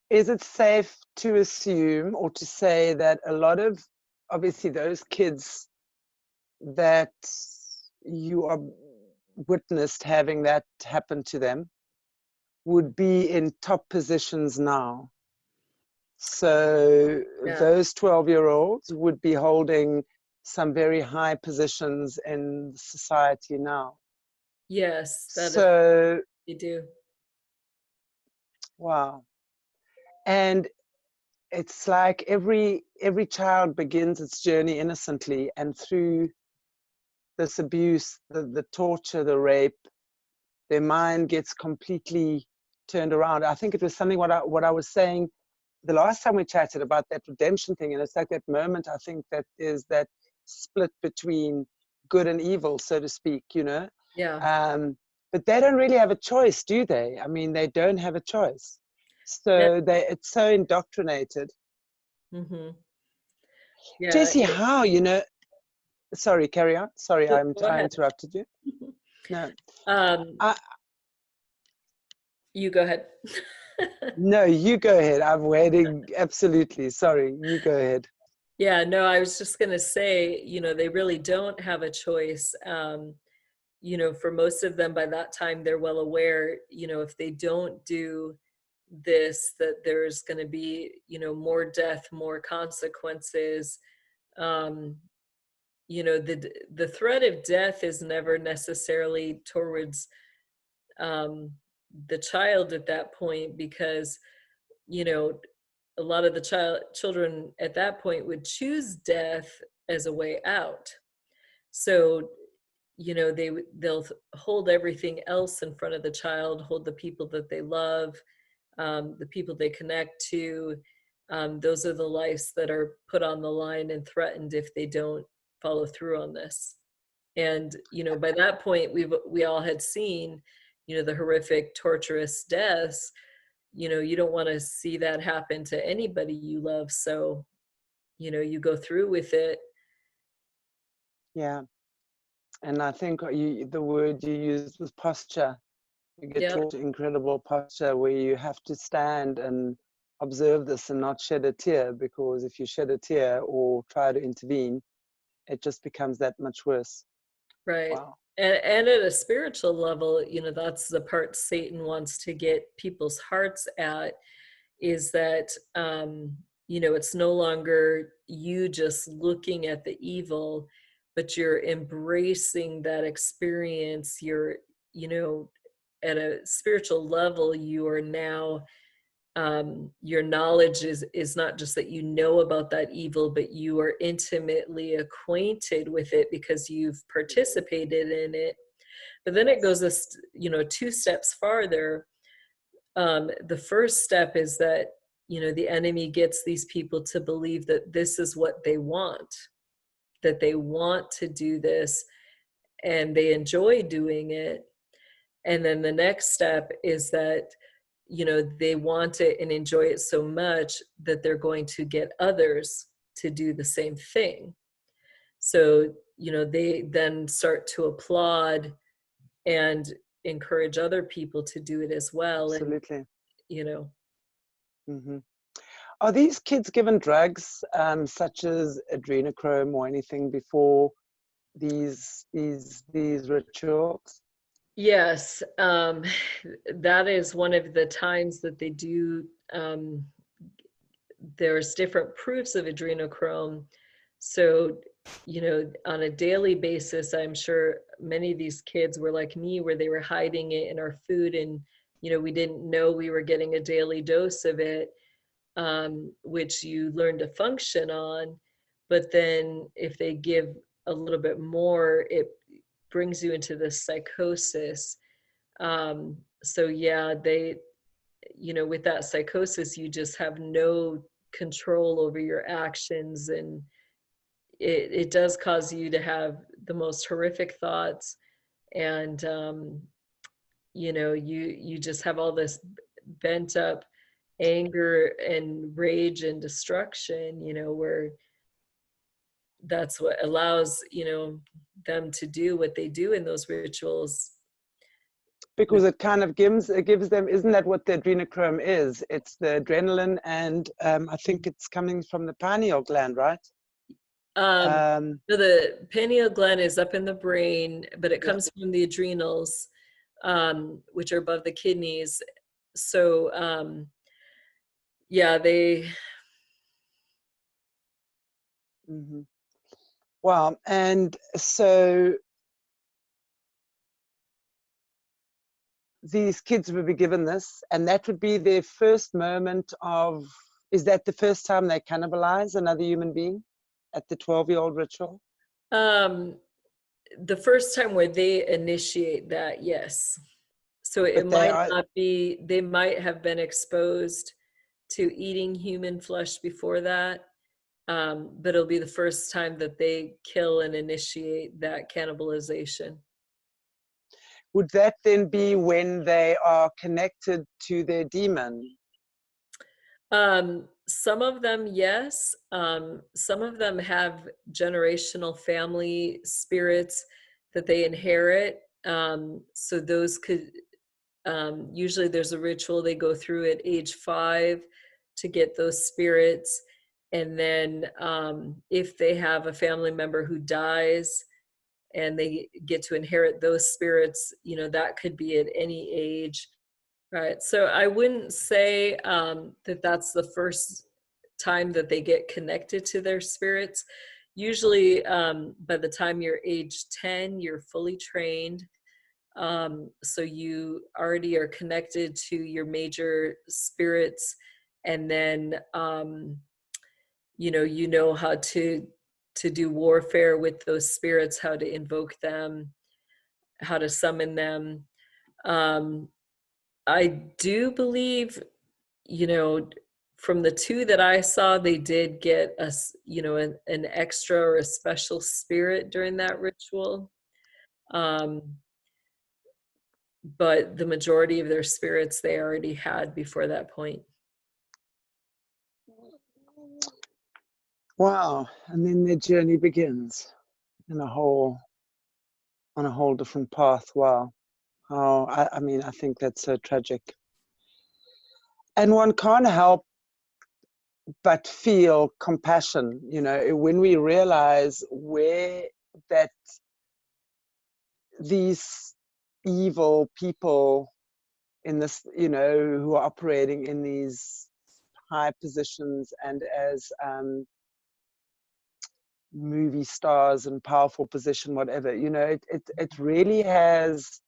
is it safe to assume or to say that a lot of, obviously, those kids that you are witnessed having that happen to them would be in top positions now? So
Yeah.
those 12-year-olds would be holding some very high positions in society now.
Yes, that
So
you do.
wow. And it's like every child begins its journey innocently, and through this abuse, the torture, the rape, their mind gets completely turned around. I think it was something what I was saying the last time we chatted about that redemption thing, and it's like that moment, I think, that is that split between good and evil, so to speak, you know?
Yeah.
But they don't really have a choice, do they? I mean, they don't have a choice. So it's so indoctrinated.
Mm-hmm. Yeah.
Jessie, how, you know, sorry, carry on. Sorry, I interrupted you. No.
You go ahead.
No, you go ahead. I'm waiting. Absolutely. Sorry, you go ahead.
Yeah, no, I was just going to say, you know, they really don't have a choice. You know, for most of them, by that time, they're well aware, you know, if they don't do this, that there's going to be, you know, more death, more consequences. You know, the threat of death is never necessarily towards the child at that point, because, you know, a lot of the children at that point would choose death as a way out. So, you know, they'll hold everything else in front of the child, hold the people that they love, the people they connect to. Those are the lives that are put on the line and threatened if they don't follow through on this. And, you know, by that point, we all had seen, you know, the horrific, torturous deaths. You know, you don't want to see that happen to anybody you love. So, you know, you go through with it.
Yeah. And I think the word you used was posture. You get taught incredible posture where you have to stand and observe this and not shed a tear, because if you shed a tear or try to intervene, it just becomes that much worse.
Right.
Wow.
And at a spiritual level, you know, that's the part Satan wants to get people's hearts at, is that, you know, it's no longer you just looking at the evil, but you're embracing that experience. You're, you know, at a spiritual level, you are now, your knowledge is not just that you know about that evil, but you are intimately acquainted with it because you've participated in it. But then it goes, you know, 2 steps farther. The first step is that, you know, the enemy gets these people to believe that this is what they want, that they want to do this and they enjoy doing it. And then the next step is that, you know, they want it and enjoy it so much that they're going to get others to do the same thing. So, you know, they then start to applaud and encourage other people to do it as well.
Absolutely.
And, you know.
Mm-hmm. Are these kids given drugs such as adrenochrome or anything before these rituals?
Yes, that is one of the times that they do. There's different proofs of adrenochrome. So, you know, on a daily basis, I'm sure many of these kids were like me, where they were hiding it in our food, and, you know, we didn't know we were getting a daily dose of it, which you learn to function on. But then if they give a little bit more, it brings you into this psychosis. So yeah, they, you know, with that psychosis, you just have no control over your actions, and it does cause you to have the most horrific thoughts. And, you know, you just have all this bent up anger and rage and destruction, you know, where that's what allows, you know, them to do what they do in those rituals.
Because it kind of gives them, isn't that what the adrenochrome is? It's the adrenaline, and I think it's coming from the pineal gland, right?
So the pineal gland is up in the brain, but it comes from the adrenals, which are above the kidneys. So yeah, they.
Mm-hmm. Wow. And so these kids would be given this, and that would be their first moment of, is that the first time they cannibalize another human being at the 12-year-old ritual?
The first time where they initiate that, yes. So it might not be, they might have been exposed to eating human flesh before that, but it'll be the first time that they kill and initiate that cannibalization.
Would that then be when they are connected to their demon?
Some of them, yes. Some of them have generational family spirits that they inherit. So those could, usually there's a ritual they go through at age 5 to get those spirits. And then if they have a family member who dies and they get to inherit those spirits, you know, that could be at any age. Right. So I wouldn't say that that's the first time that they get connected to their spirits. Usually by the time you're age 10, you're fully trained. So you already are connected to your major spirits. And then, you know how to do warfare with those spirits, how to invoke them. how to summon them. I do believe, you know, from the two that I saw, they did get an extra or a special spirit during that ritual. But the majority of their spirits they already had before that point.
Wow. And then their journey begins on a whole different path. Wow. I mean, I think that's so tragic. And one can't help but feel compassion, you know, when we realize where that these evil people in this, you know, who are operating in these high positions and as movie stars and powerful position, whatever, you know, it really has,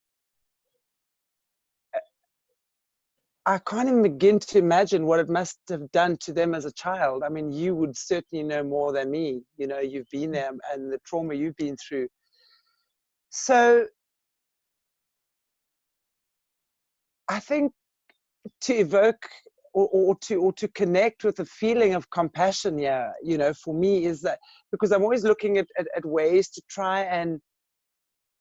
I can't even begin to imagine what it must have done to them as a child. I mean, you would certainly know more than me. You know, you've been there and the trauma you've been through. So I think to evoke or to connect with a feeling of compassion, yeah, you know, for me is that, because I'm always looking at ways to try and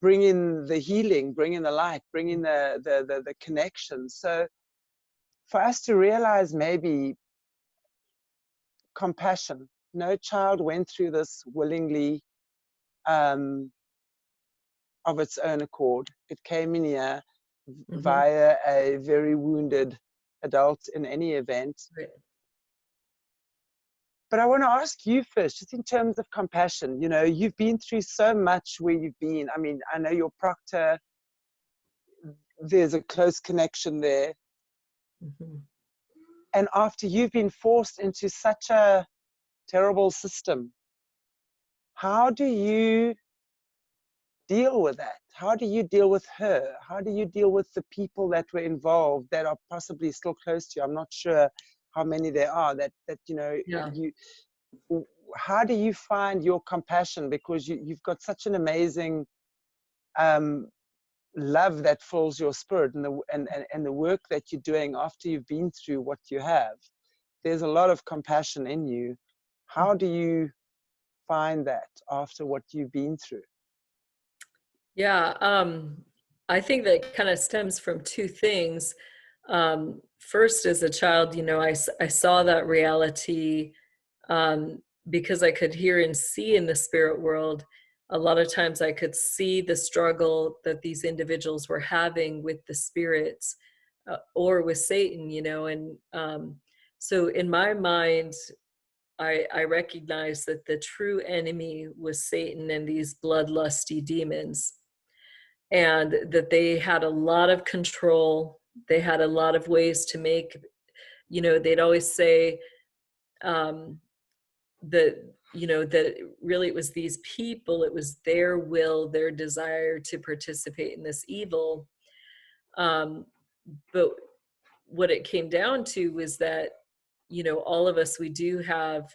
bring in the healing, bring in the light, bring in the connection. So for us to realize maybe compassion. No child went through this willingly, of its own accord. It came in here via a very wounded adult in any event.
Right.
But I want to ask you first, just in terms of compassion, you know, you've been through so much where you've been. I mean, I know your proctor, there's a close connection there. And after you've been forced into such a terrible system, how do you deal with that? How do you deal with her? How do you deal with the people that were involved that are possibly still close to you? I'm not sure how many there are that you know, how do you find your compassion? Because you've got such an amazing love that fills your spirit, and the work that you're doing after you've been through what you have. There's a lot of compassion in you. How do you find that after what you've been through?
Yeah, I think that kind of stems from two things. First, as a child, you know, I saw that reality because I could hear and see in the spirit world. A lot of times I could see the struggle that these individuals were having with the spirits or with Satan, you know, and so in my mind, I recognized that the true enemy was Satan and these bloodlusty demons, and that they had a lot of control. They had a lot of ways to make, you know, they'd always say that, you know, that really it was these people, it was their will, their desire to participate in this evil. But what it came down to was that, you know, all of us, we do have,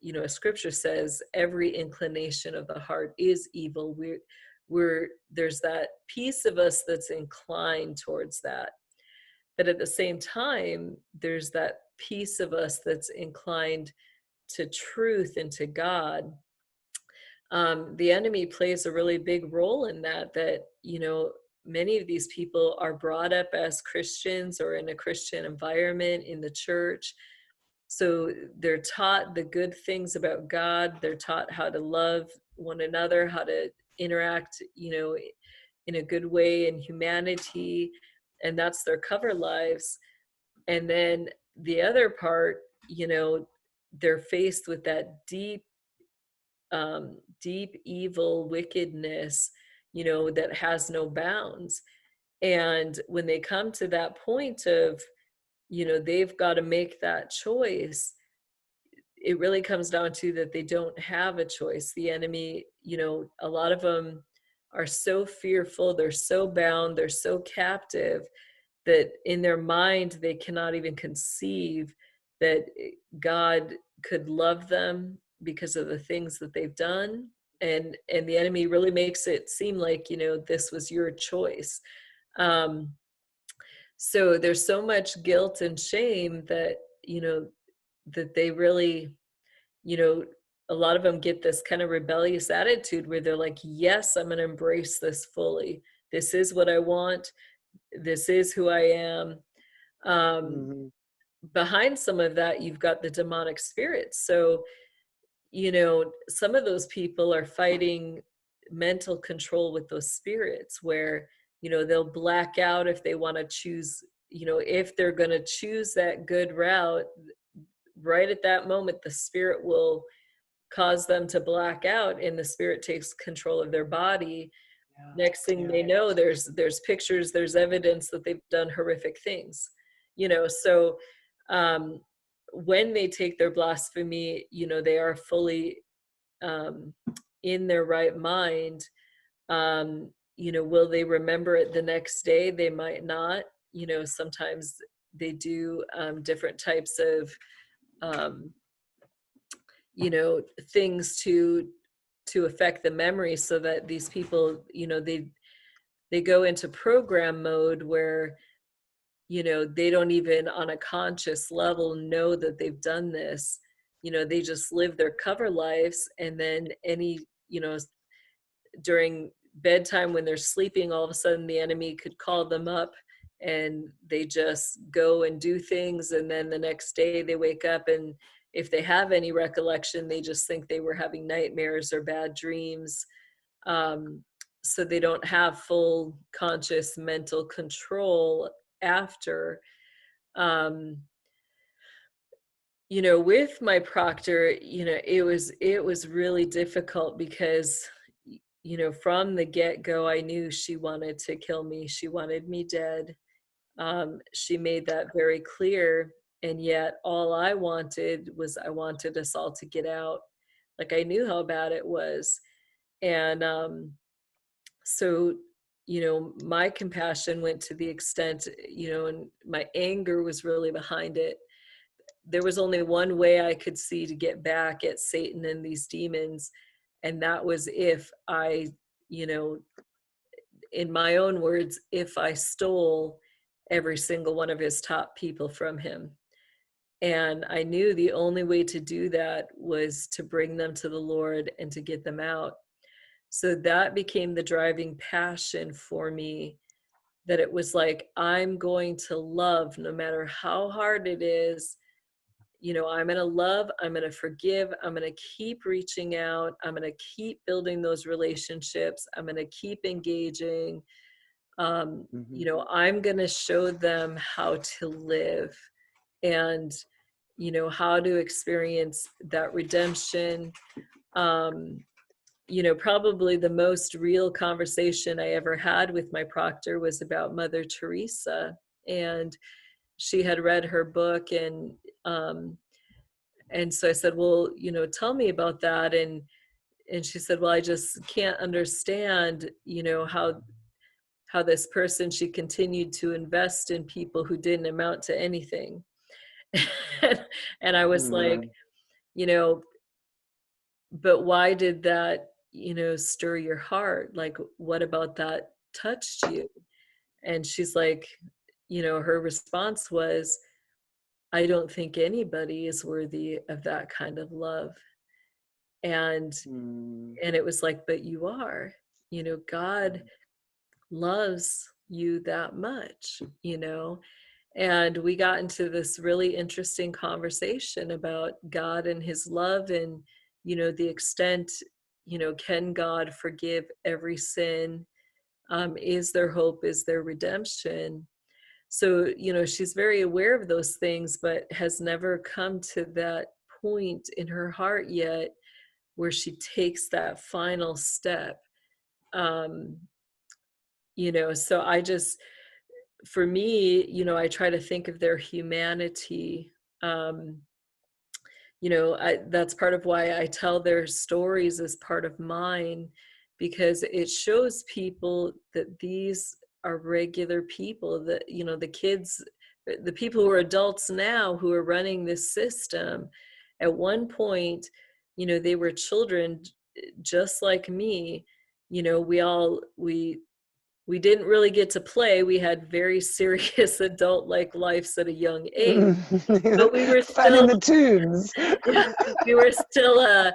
you know, as scripture says, every inclination of the heart is evil. There's that piece of us that's inclined towards that. But at the same time, there's that piece of us that's inclined to truth and to God. The enemy plays a really big role in that, you know, many of these people are brought up as Christians or in a Christian environment in the church. So they're taught the good things about God. They're taught how to love one another, how to interact, you know, in a good way in humanity. And that's their cover lives. And then the other part, you know, they're faced with that deep evil wickedness, you know, that has no bounds. And when they come to that point of, you know, they've got to make that choice, it really comes down to that they don't have a choice. The enemy, you know, a lot of them are so fearful, they're so bound, they're so captive that in their mind they cannot even conceive that God could love them because of the things that they've done, and the enemy really makes it seem like, you know, this was your choice. So there's so much guilt and shame that, you know, that they really, you know, a lot of them get this kind of rebellious attitude where they're like, yes, I'm going to embrace this fully. This is what I want. This is who I am. Behind some of that, you've got the demonic spirits. So, you know, some of those people are fighting mental control with those spirits where, you know, they'll black out if they want to choose, you know, if they're going to choose that good route, right at that moment, the spirit will cause them to black out and the spirit takes control of their body. Next thing they know, there's pictures, there's evidence that they've done horrific things, you know. So when they take their blasphemy, you know, they are fully in their right mind. You know, will they remember it the next day? They might not. You know, sometimes they do different types of you know, things to affect the memory, so that these people, you know, they go into program mode where, you know, they don't even on a conscious level know that they've done this. You know, they just live their cover lives, and then any, you know, during bedtime when they're sleeping, all of a sudden the enemy could call them up and they just go and do things, and then the next day they wake up, and if they have any recollection, they just think they were having nightmares or bad dreams. So they don't have full conscious mental control after. You know, with my proctor, you know, it was really difficult because, you know, from the get-go, I knew she wanted to kill me. She wanted me dead. She made that very clear. And yet all I wanted was, I wanted us all to get out. Like, I knew how bad it was. And so, you know, my compassion went to the extent, you know, and my anger was really behind it. There was only one way I could see to get back at Satan and these demons. And that was if I, you know, in my own words, if I stole every single one of his top people from him. And I knew the only way to do that was to bring them to the Lord and to get them out. So that became the driving passion for me, that it was like, I'm going to love no matter how hard it is. You know, I'm going to love, I'm going to forgive, I'm going to keep reaching out, I'm going to keep building those relationships, I'm going to keep engaging. You know, I'm going to show them how to live and, you know, how to experience that redemption. You know, probably the most real conversation I ever had with my proctor was about Mother Teresa. And she had read her book, and so I said, well, you know, tell me about that. And she said, well, I just can't understand, you know, how this person, she continued to invest in people who didn't amount to anything. And I was like, you know, but why did that, you know, stir your heart? Like, what about that touched you? And she's like, you know, her response was, I don't think anybody is worthy of that kind of love. And it was like, but you are, you know, God loves you that much, you know. And we got into this really interesting conversation about God and his love, and, you know, the extent, you know, can God forgive every sin? Is there hope? Is there redemption? So, you know, she's very aware of those things, but has never come to that point in her heart yet where she takes that final step. You know, so I just, for me, you know, I try to think of their humanity. You know, that's part of why I tell their stories as part of mine, because it shows people that these are regular people, that, you know, the kids, the people who are adults now who are running this system, at one point, you know, they were children just like me, you know, we didn't really get to play. We had very serious adult-like lives at a young age, but we were
fun in
still,
the tombs.
we were still,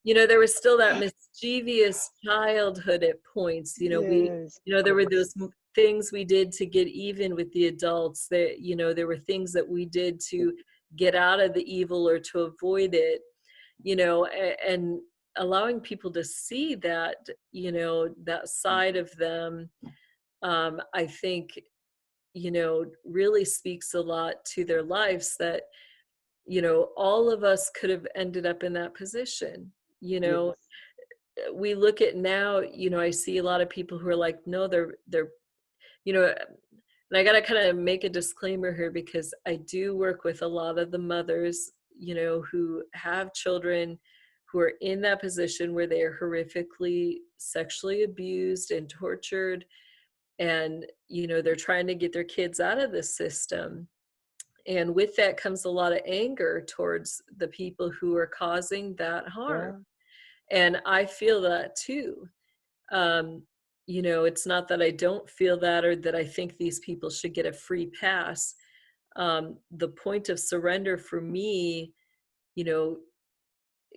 you know, there was still that mischievous childhood at points. You know,
Yes,
you know,
of
there were
course.
those things we did to get even with the adults. That, you know, there were things that we did to get out of the evil or to avoid it. You know, and allowing people to see that, you know, that side of them, I think, you know, really speaks a lot to their lives, that, you know, all of us could have ended up in that position. You know,
Yes.
we look at now, you know, I see a lot of people who are like, no, they're, you know, and I got to kind of make a disclaimer here, because I do work with a lot of the mothers, you know, who have children who are in that position where they are horrifically sexually abused and tortured. And, you know, they're trying to get their kids out of the system. And with that comes a lot of anger towards the people who are causing that harm.
Yeah.
And I feel that too. You know, it's not that I don't feel that, or that I think these people should get a free pass. The point of surrender for me, you know,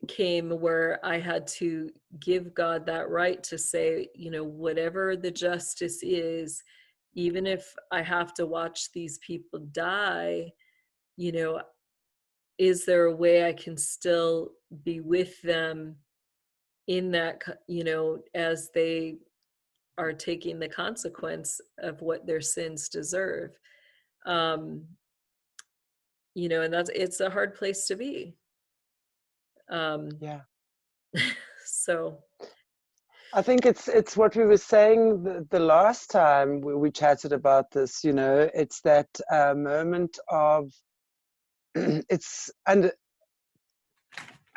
came where I had to give God that right to say, you know, whatever the justice is, even if I have to watch these people die, you know, is there a way I can still be with them in that, you know, as they are taking the consequence of what their sins deserve? You know, and it's a hard place to be.
Yeah.
So
I think it's what we were saying the last time we chatted about this, you know, it's that moment of it's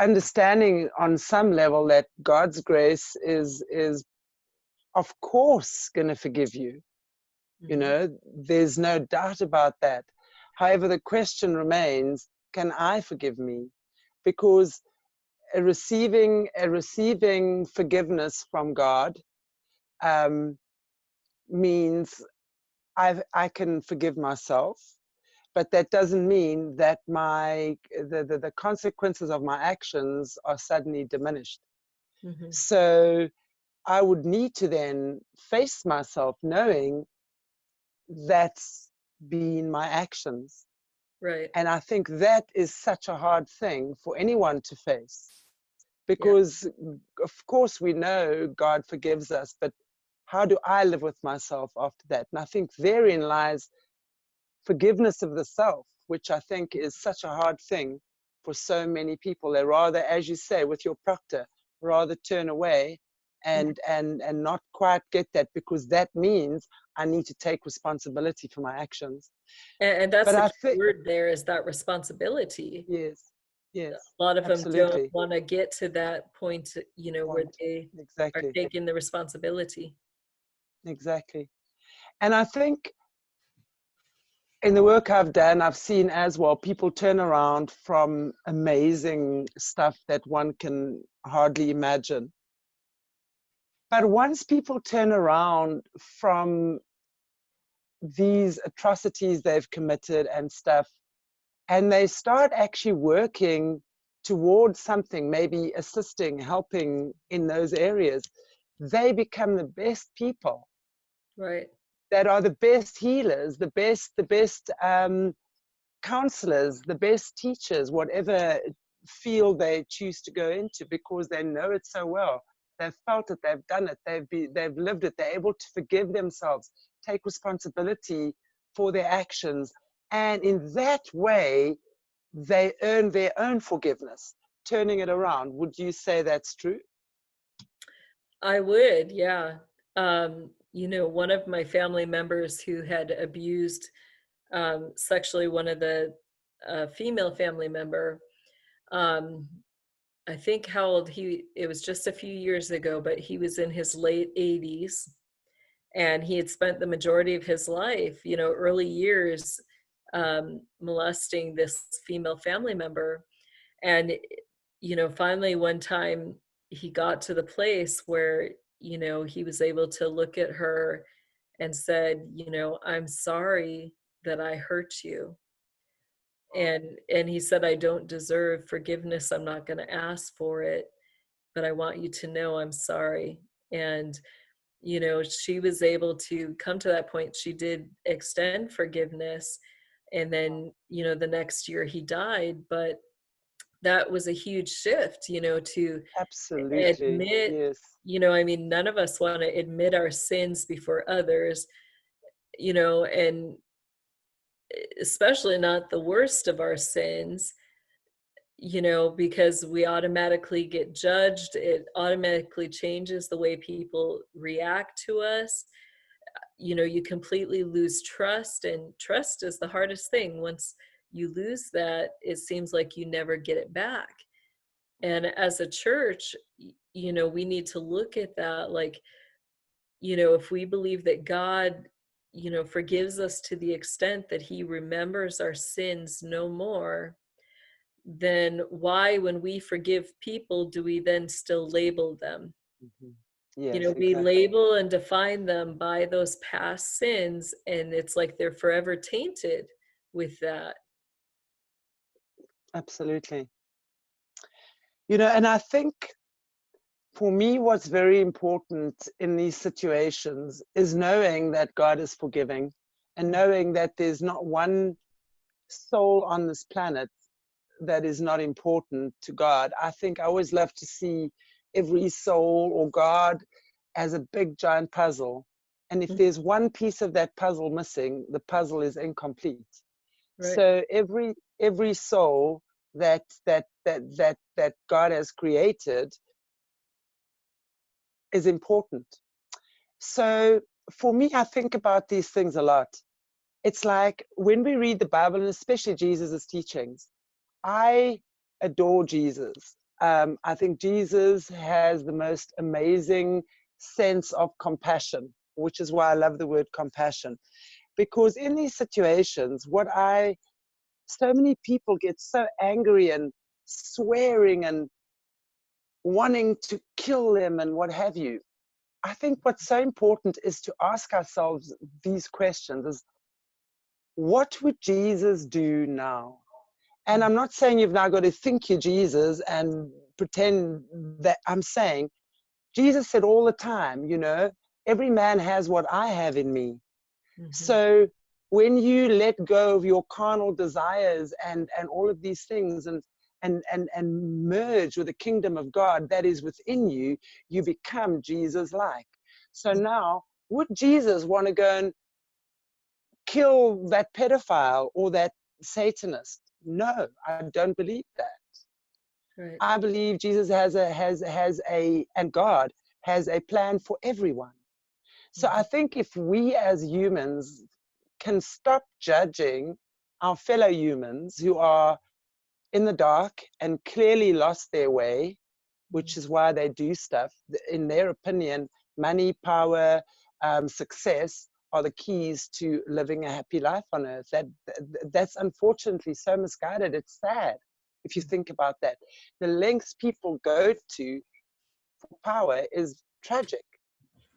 understanding on some level that God's grace is of course going to forgive you. You know, there's no doubt about that. However, the question remains, can I forgive me? Because receiving forgiveness from God means I can forgive myself, but that doesn't mean that the consequences of my actions are suddenly diminished. So I would need to then face myself knowing that's been my actions.
right.
And I think that is such a hard thing for anyone to face,
Yeah.
because of course we know God forgives us, but how do I live with myself after that? And I think therein lies forgiveness of the self, which I think is such a hard thing for so many people. They rather, as you say, with your proctor, rather turn away and not quite get that, because that means I need to take responsibility for my actions.
And that's
But
the
I
key
think,
word there, is that responsibility.
yes,
A
yes,
lot of them don't
absolutely,
want to get to that point, you know, where they are
exactly,
taking the responsibility.
exactly. And I think in the work I've done, I've seen as well, people turn around from amazing stuff that one can hardly imagine. But once people turn around from these atrocities they've committed and stuff, and they start actually working towards something, maybe assisting, helping in those areas, they become the best people.
Right.
That are the best healers, the best counselors, the best teachers, whatever field they choose to go into, because they know it so well. They've felt it, they've done it, they've lived it, they're able to forgive themselves, take responsibility for their actions, and in that way, they earn their own forgiveness, turning it around. Would you say that's true?
I would, yeah. You know, one of my family members who had abused sexually one of the female family member, um, I think how old it was just a few years ago, but he was in his late 80s, and he had spent the majority of his life, you know, early years, molesting this female family member. And, you know, finally one time he got to the place where, you know, he was able to look at her and said, you know, I'm sorry that I hurt you. And he said, I don't deserve forgiveness. I'm not going to ask for it, but I want you to know I'm sorry. And, you know, she was able to come to that point. She did extend forgiveness. And then, you know, the next year he died, but that was a huge shift, you know, to
Absolutely.
admit,
Yes.
you know, I mean, none of us want to admit our sins before others, you know, and especially not the worst of our sins, you know, because we automatically get judged. It automatically changes the way people react to us. You know, you completely lose trust, and trust is the hardest thing. Once you lose that, it seems like you never get it back. And as a church, you know, we need to look at that, like, you know, if we believe that God, you know, forgives us to the extent that he remembers our sins no more, then why, when we forgive people, do we then still label them?
Mhm.
You
Yes,
know, we
exactly.
label and define them by those past sins, and it's like they're forever tainted with that.
Absolutely. You know, and I think for me, what's very important in these situations is knowing that God is forgiving and knowing that there's not one soul on this planet that is not important to God. I think I always love to see every soul or God as a big giant puzzle. And if there's one piece of that puzzle missing, the puzzle is incomplete.
Right.
So every soul that God has created is important. So for me, I think about these things a lot. It's like when we read the Bible, and especially Jesus' teachings, I adore Jesus. I think Jesus has the most amazing sense of compassion, which is why I love the word compassion. Because in these situations, so many people get so angry and swearing and wanting to kill them and what have you. I think what's so important is to ask ourselves these questions: is what would Jesus do now? And I'm not saying you've now got to think you're Jesus and pretend that. I'm saying Jesus said all the time, you know, every man has what I have in me.
Mm-hmm.
So when you let go of your carnal desires and all of these things and merge with the kingdom of God that is within you, you become Jesus-like. So now, would Jesus want to go and kill that pedophile or that Satanist? No, I don't believe that.
Right.
I believe Jesus and God has a plan for everyone. So I think if we as humans can stop judging our fellow humans who are in the dark and clearly lost their way, which is why they do stuff, in their opinion, money, power, success are the keys to living a happy life on earth. That's unfortunately so misguided. It's sad if you think about that. The lengths people go to for power is tragic.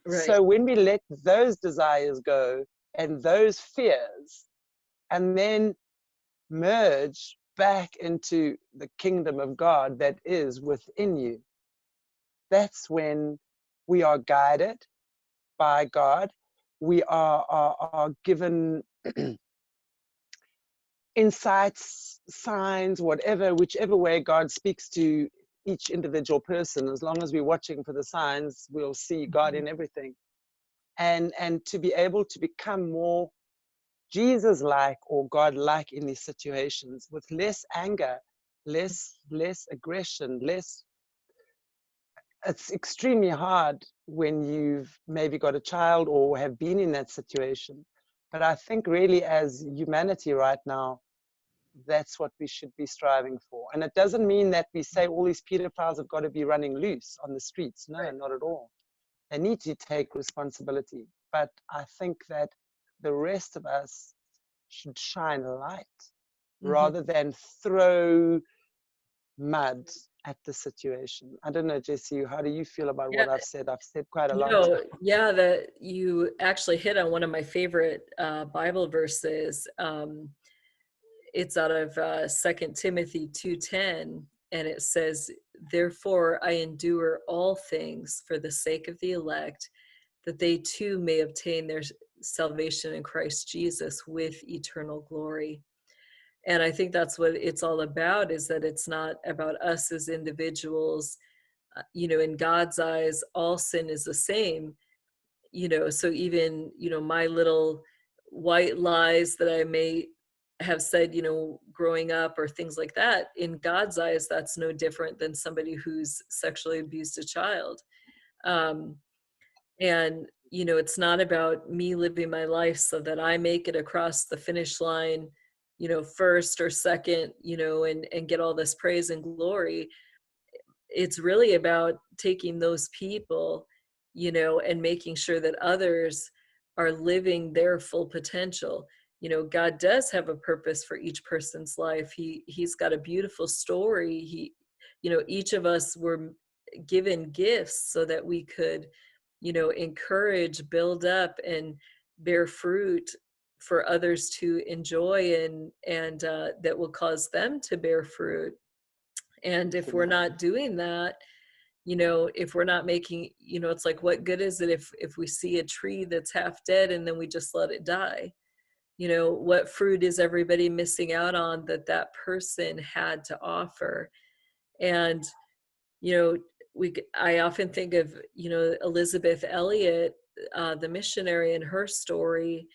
Right.
So when we let those desires go and those fears and then merge back into the kingdom of God that is within you, that's when we are guided by God. We are given insights, signs, whatever, whichever way God speaks to each individual person. As long as we're watching for the signs, we'll see God in everything. And to be able to become more Jesus-like or God-like in these situations with less anger, less aggression, less. It's extremely hard when you've maybe got a child or have been in that situation. But I think really as humanity right now, that's what we should be striving for. And it doesn't mean that we say all these pedophiles have got to be running loose on the streets. No, not at all. They need to take responsibility. But I think that the rest of us should shine a light rather than throw mad at the situation. I don't know, Jessie, how do you feel about
Yeah.
what I've said? I've said quite a lot.
No, yeah, that you actually hit on one of my favorite Bible verses. It's out of 2 Timothy 2:10, and it says, "Therefore I endure all things for the sake of the elect, that they too may obtain their salvation in Christ Jesus with eternal glory." And I think that's what it's all about, is that it's not about us as individuals. In God's eyes, all sin is the same. So even, my little white lies that I may have said, growing up or things like that, in God's eyes, that's no different than somebody who's sexually abused a child. And, it's not about me living my life so that I make it across the finish line, first or second, and get all this praise and glory. It's really about taking those people, and making sure that others are living their full potential. God does have a purpose for each person's life. He's got a beautiful story. Each of us were given gifts so that we could, encourage, build up, and bear fruit for others to enjoy, and that will cause them to bear fruit. And if we're not doing that, if we're not making, it's like, what good is it if we see a tree that's half dead and then we just let it die? What fruit is everybody missing out on that person had to offer? And, I often think of, Elizabeth Elliot, the missionary, and her story.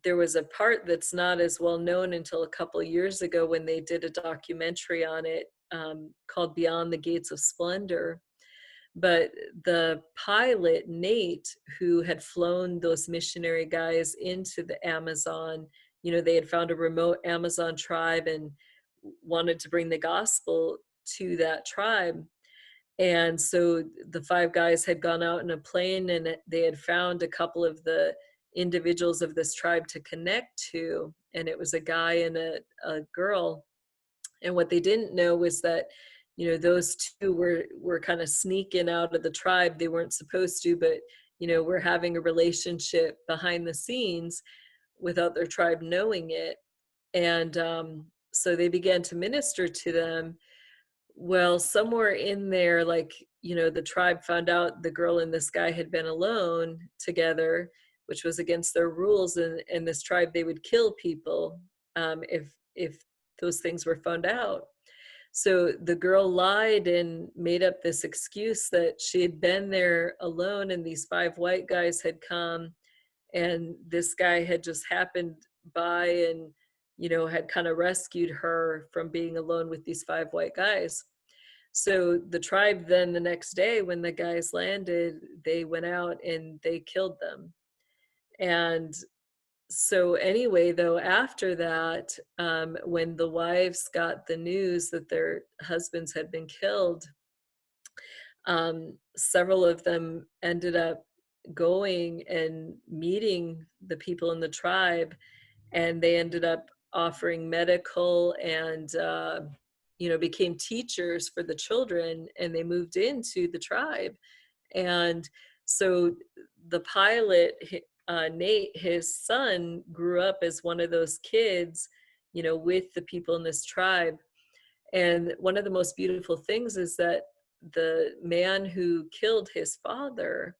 There was a part that's not as well known until a couple of years ago when they did a documentary on it, called Beyond the Gates of Splendor. But the pilot, Nate, who had flown those missionary guys into the Amazon, they had found a remote Amazon tribe and wanted to bring the gospel to that tribe. And so the 5 guys had gone out in a plane, and they had found a couple of the individuals of this tribe to connect to. And it was a guy and a girl. And what they didn't know was that, those two were kind of sneaking out of the tribe. They weren't supposed to, but, were having a relationship behind the scenes without their tribe knowing it. And so they began to minister to them. Well, somewhere in there, the tribe found out the girl and this guy had been alone together, which was against their rules. And this tribe, they would kill people if those things were found out. So the girl lied and made up this excuse that she had been there alone, and these 5 white guys had come, and this guy had just happened by and, had kind of rescued her from being alone with these 5 white guys. So the tribe then, the next day when the guys landed, they went out and they killed them. And so anyway, though, after that, when the wives got the news that their husbands had been killed, several of them ended up going and meeting the people in the tribe, and they ended up offering medical and, became teachers for the children, and they moved into the tribe. And so the pilot, Nate, his son, grew up as one of those kids, with the people in this tribe. And one of the most beautiful things is that the man who killed his father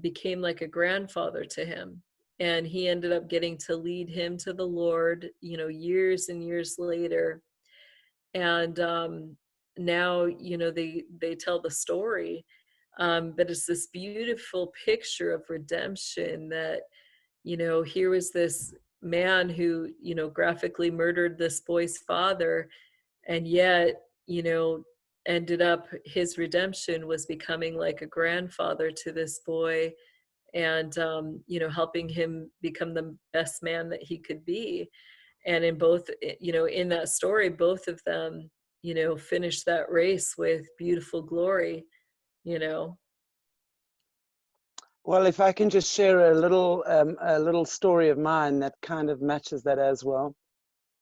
became like a grandfather to him. And he ended up getting to lead him to the Lord, years and years later. And now, they tell the story. But it's this beautiful picture of redemption that, here was this man who, graphically murdered this boy's father, and yet, ended up, his redemption was becoming like a grandfather to this boy, and, helping him become the best man that he could be. And in both, in that story, both of them, finished that race with beautiful glory,
Well, if I can just share a little story of mine that kind of matches that as well.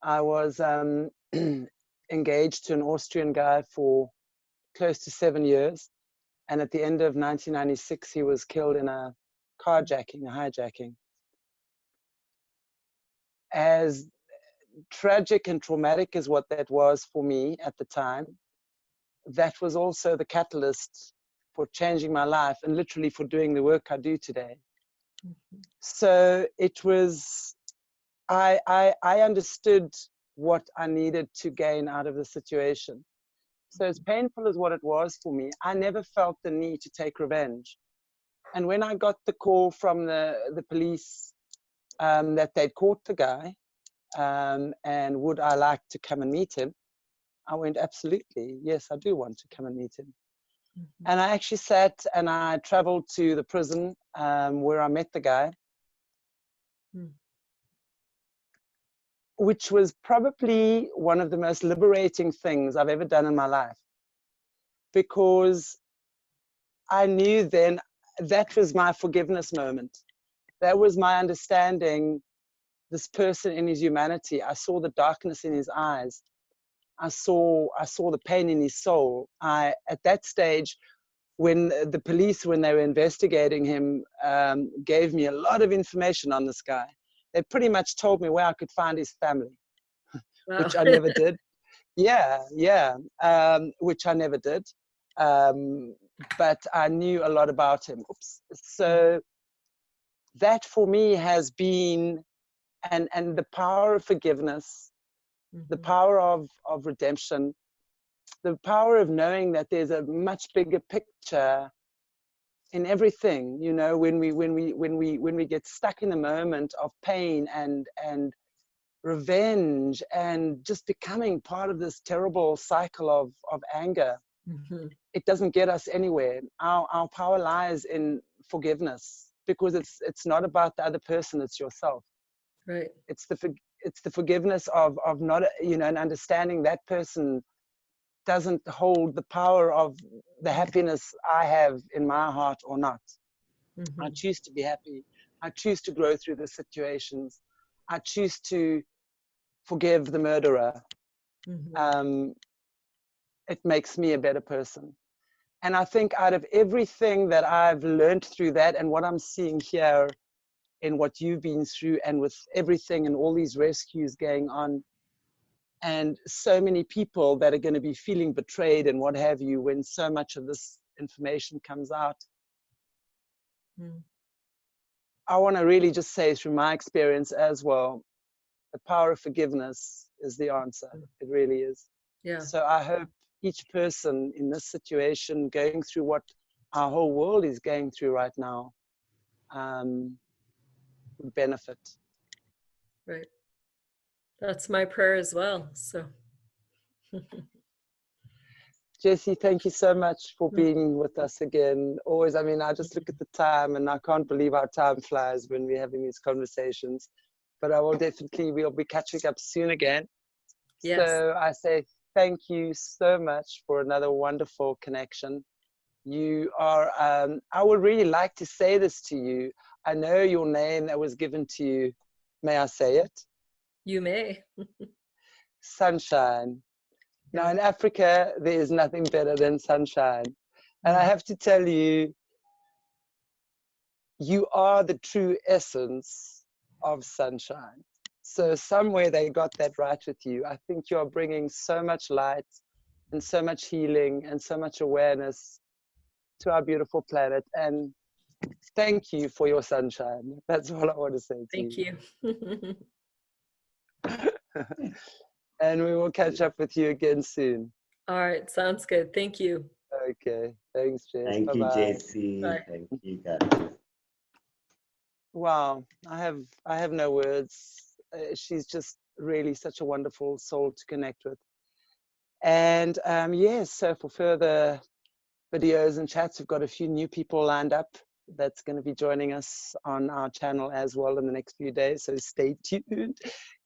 I was in engaged to an Austrian guy for close to 7 years. And at the end of 1996, he was killed in a carjacking, a hijacking. As tragic and traumatic as what that was for me at the time, that was also the catalyst for changing my life and literally for doing the work I do today. So it was, I understood what I needed to gain out of the situation. So as painful as what it was for me, I never felt the need to take revenge. And when I got the call from the police that they'd caught the guy, and would I like to come and meet him, I went, absolutely, yes, I do want to come and meet him. And I actually sat and I traveled to the prison where I met the guy, which was probably one of the most liberating things I've ever done in my life, because I knew then that was my forgiveness moment. That was my understanding this person in his humanity. I saw the darkness in his eyes. I saw the pain in his soul. At that stage, when the police, when they were investigating him, gave me a lot of information on this guy. They pretty much told me where I could find his family,
Wow.
which I never did. Yeah, which I never did. But I knew a lot about him. Oops. So that for me has been, and the power of forgiveness, the power of redemption, the power of knowing that there's a much bigger picture in everything. You know, when we get stuck in the moment of pain and revenge and just becoming part of this terrible cycle of anger, it doesn't get us anywhere. Our power lies in forgiveness, because it's not about the other person, it's yourself.
Right.
It's the forgiveness of not, you know, and understanding that person doesn't hold the power of the happiness I have in my heart or not. I choose to be happy. I choose to grow through the situations. I choose to forgive the murderer. It makes me a better person. And I think out of everything that I've learned through that, and what I'm seeing here in what you've been through, and with everything and all these rescues going on, and so many people that are going to be feeling betrayed and what have you, when so much of this information comes out, I want to really just say, through my experience as well, the power of forgiveness is the answer. It really is.
Yeah.
So I hope each person in this situation, going through what our whole world is going through right now, would benefit.
Right. That's my prayer as well. So
Jessie, thank you so much for being with us again. Always, I mean, I just look at the time and I can't believe how time flies when we're having these conversations. But I will definitely, we'll be catching up soon again.
yes.
So I say thank you so much for another wonderful connection. You are, I would really like to say this to you. I know your name that was given to you. May I say it?
You may.
Sunshine. Now in Africa, there is nothing better than sunshine. And I have to tell you, you are the true essence of sunshine. So somewhere they got that right with you. I think you're bringing so much light and so much healing and so much awareness to our beautiful planet. And thank you for your sunshine. That's all I want to say to
Thank
you.
you.
And we will catch up with you again soon.
All right. Sounds good. Thank you.
Okay. Thanks, Jess.
Thank you,
Bye-bye.
Jessie.
Bye.
Thank you, guys.
Wow. I have no words. She's just really such a wonderful soul to connect with. And yes, so for further videos and chats, we've got a few new people lined up that's going to be joining us on our channel as well in the next few days. So stay tuned.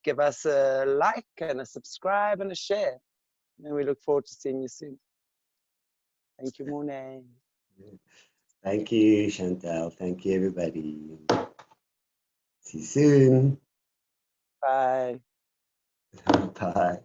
Give us a like and a subscribe and a share. And we look forward to seeing you soon. Thank you, Morné.
Thank you, Chantelle. Thank you, everybody. See you soon.
Bye.
Bye.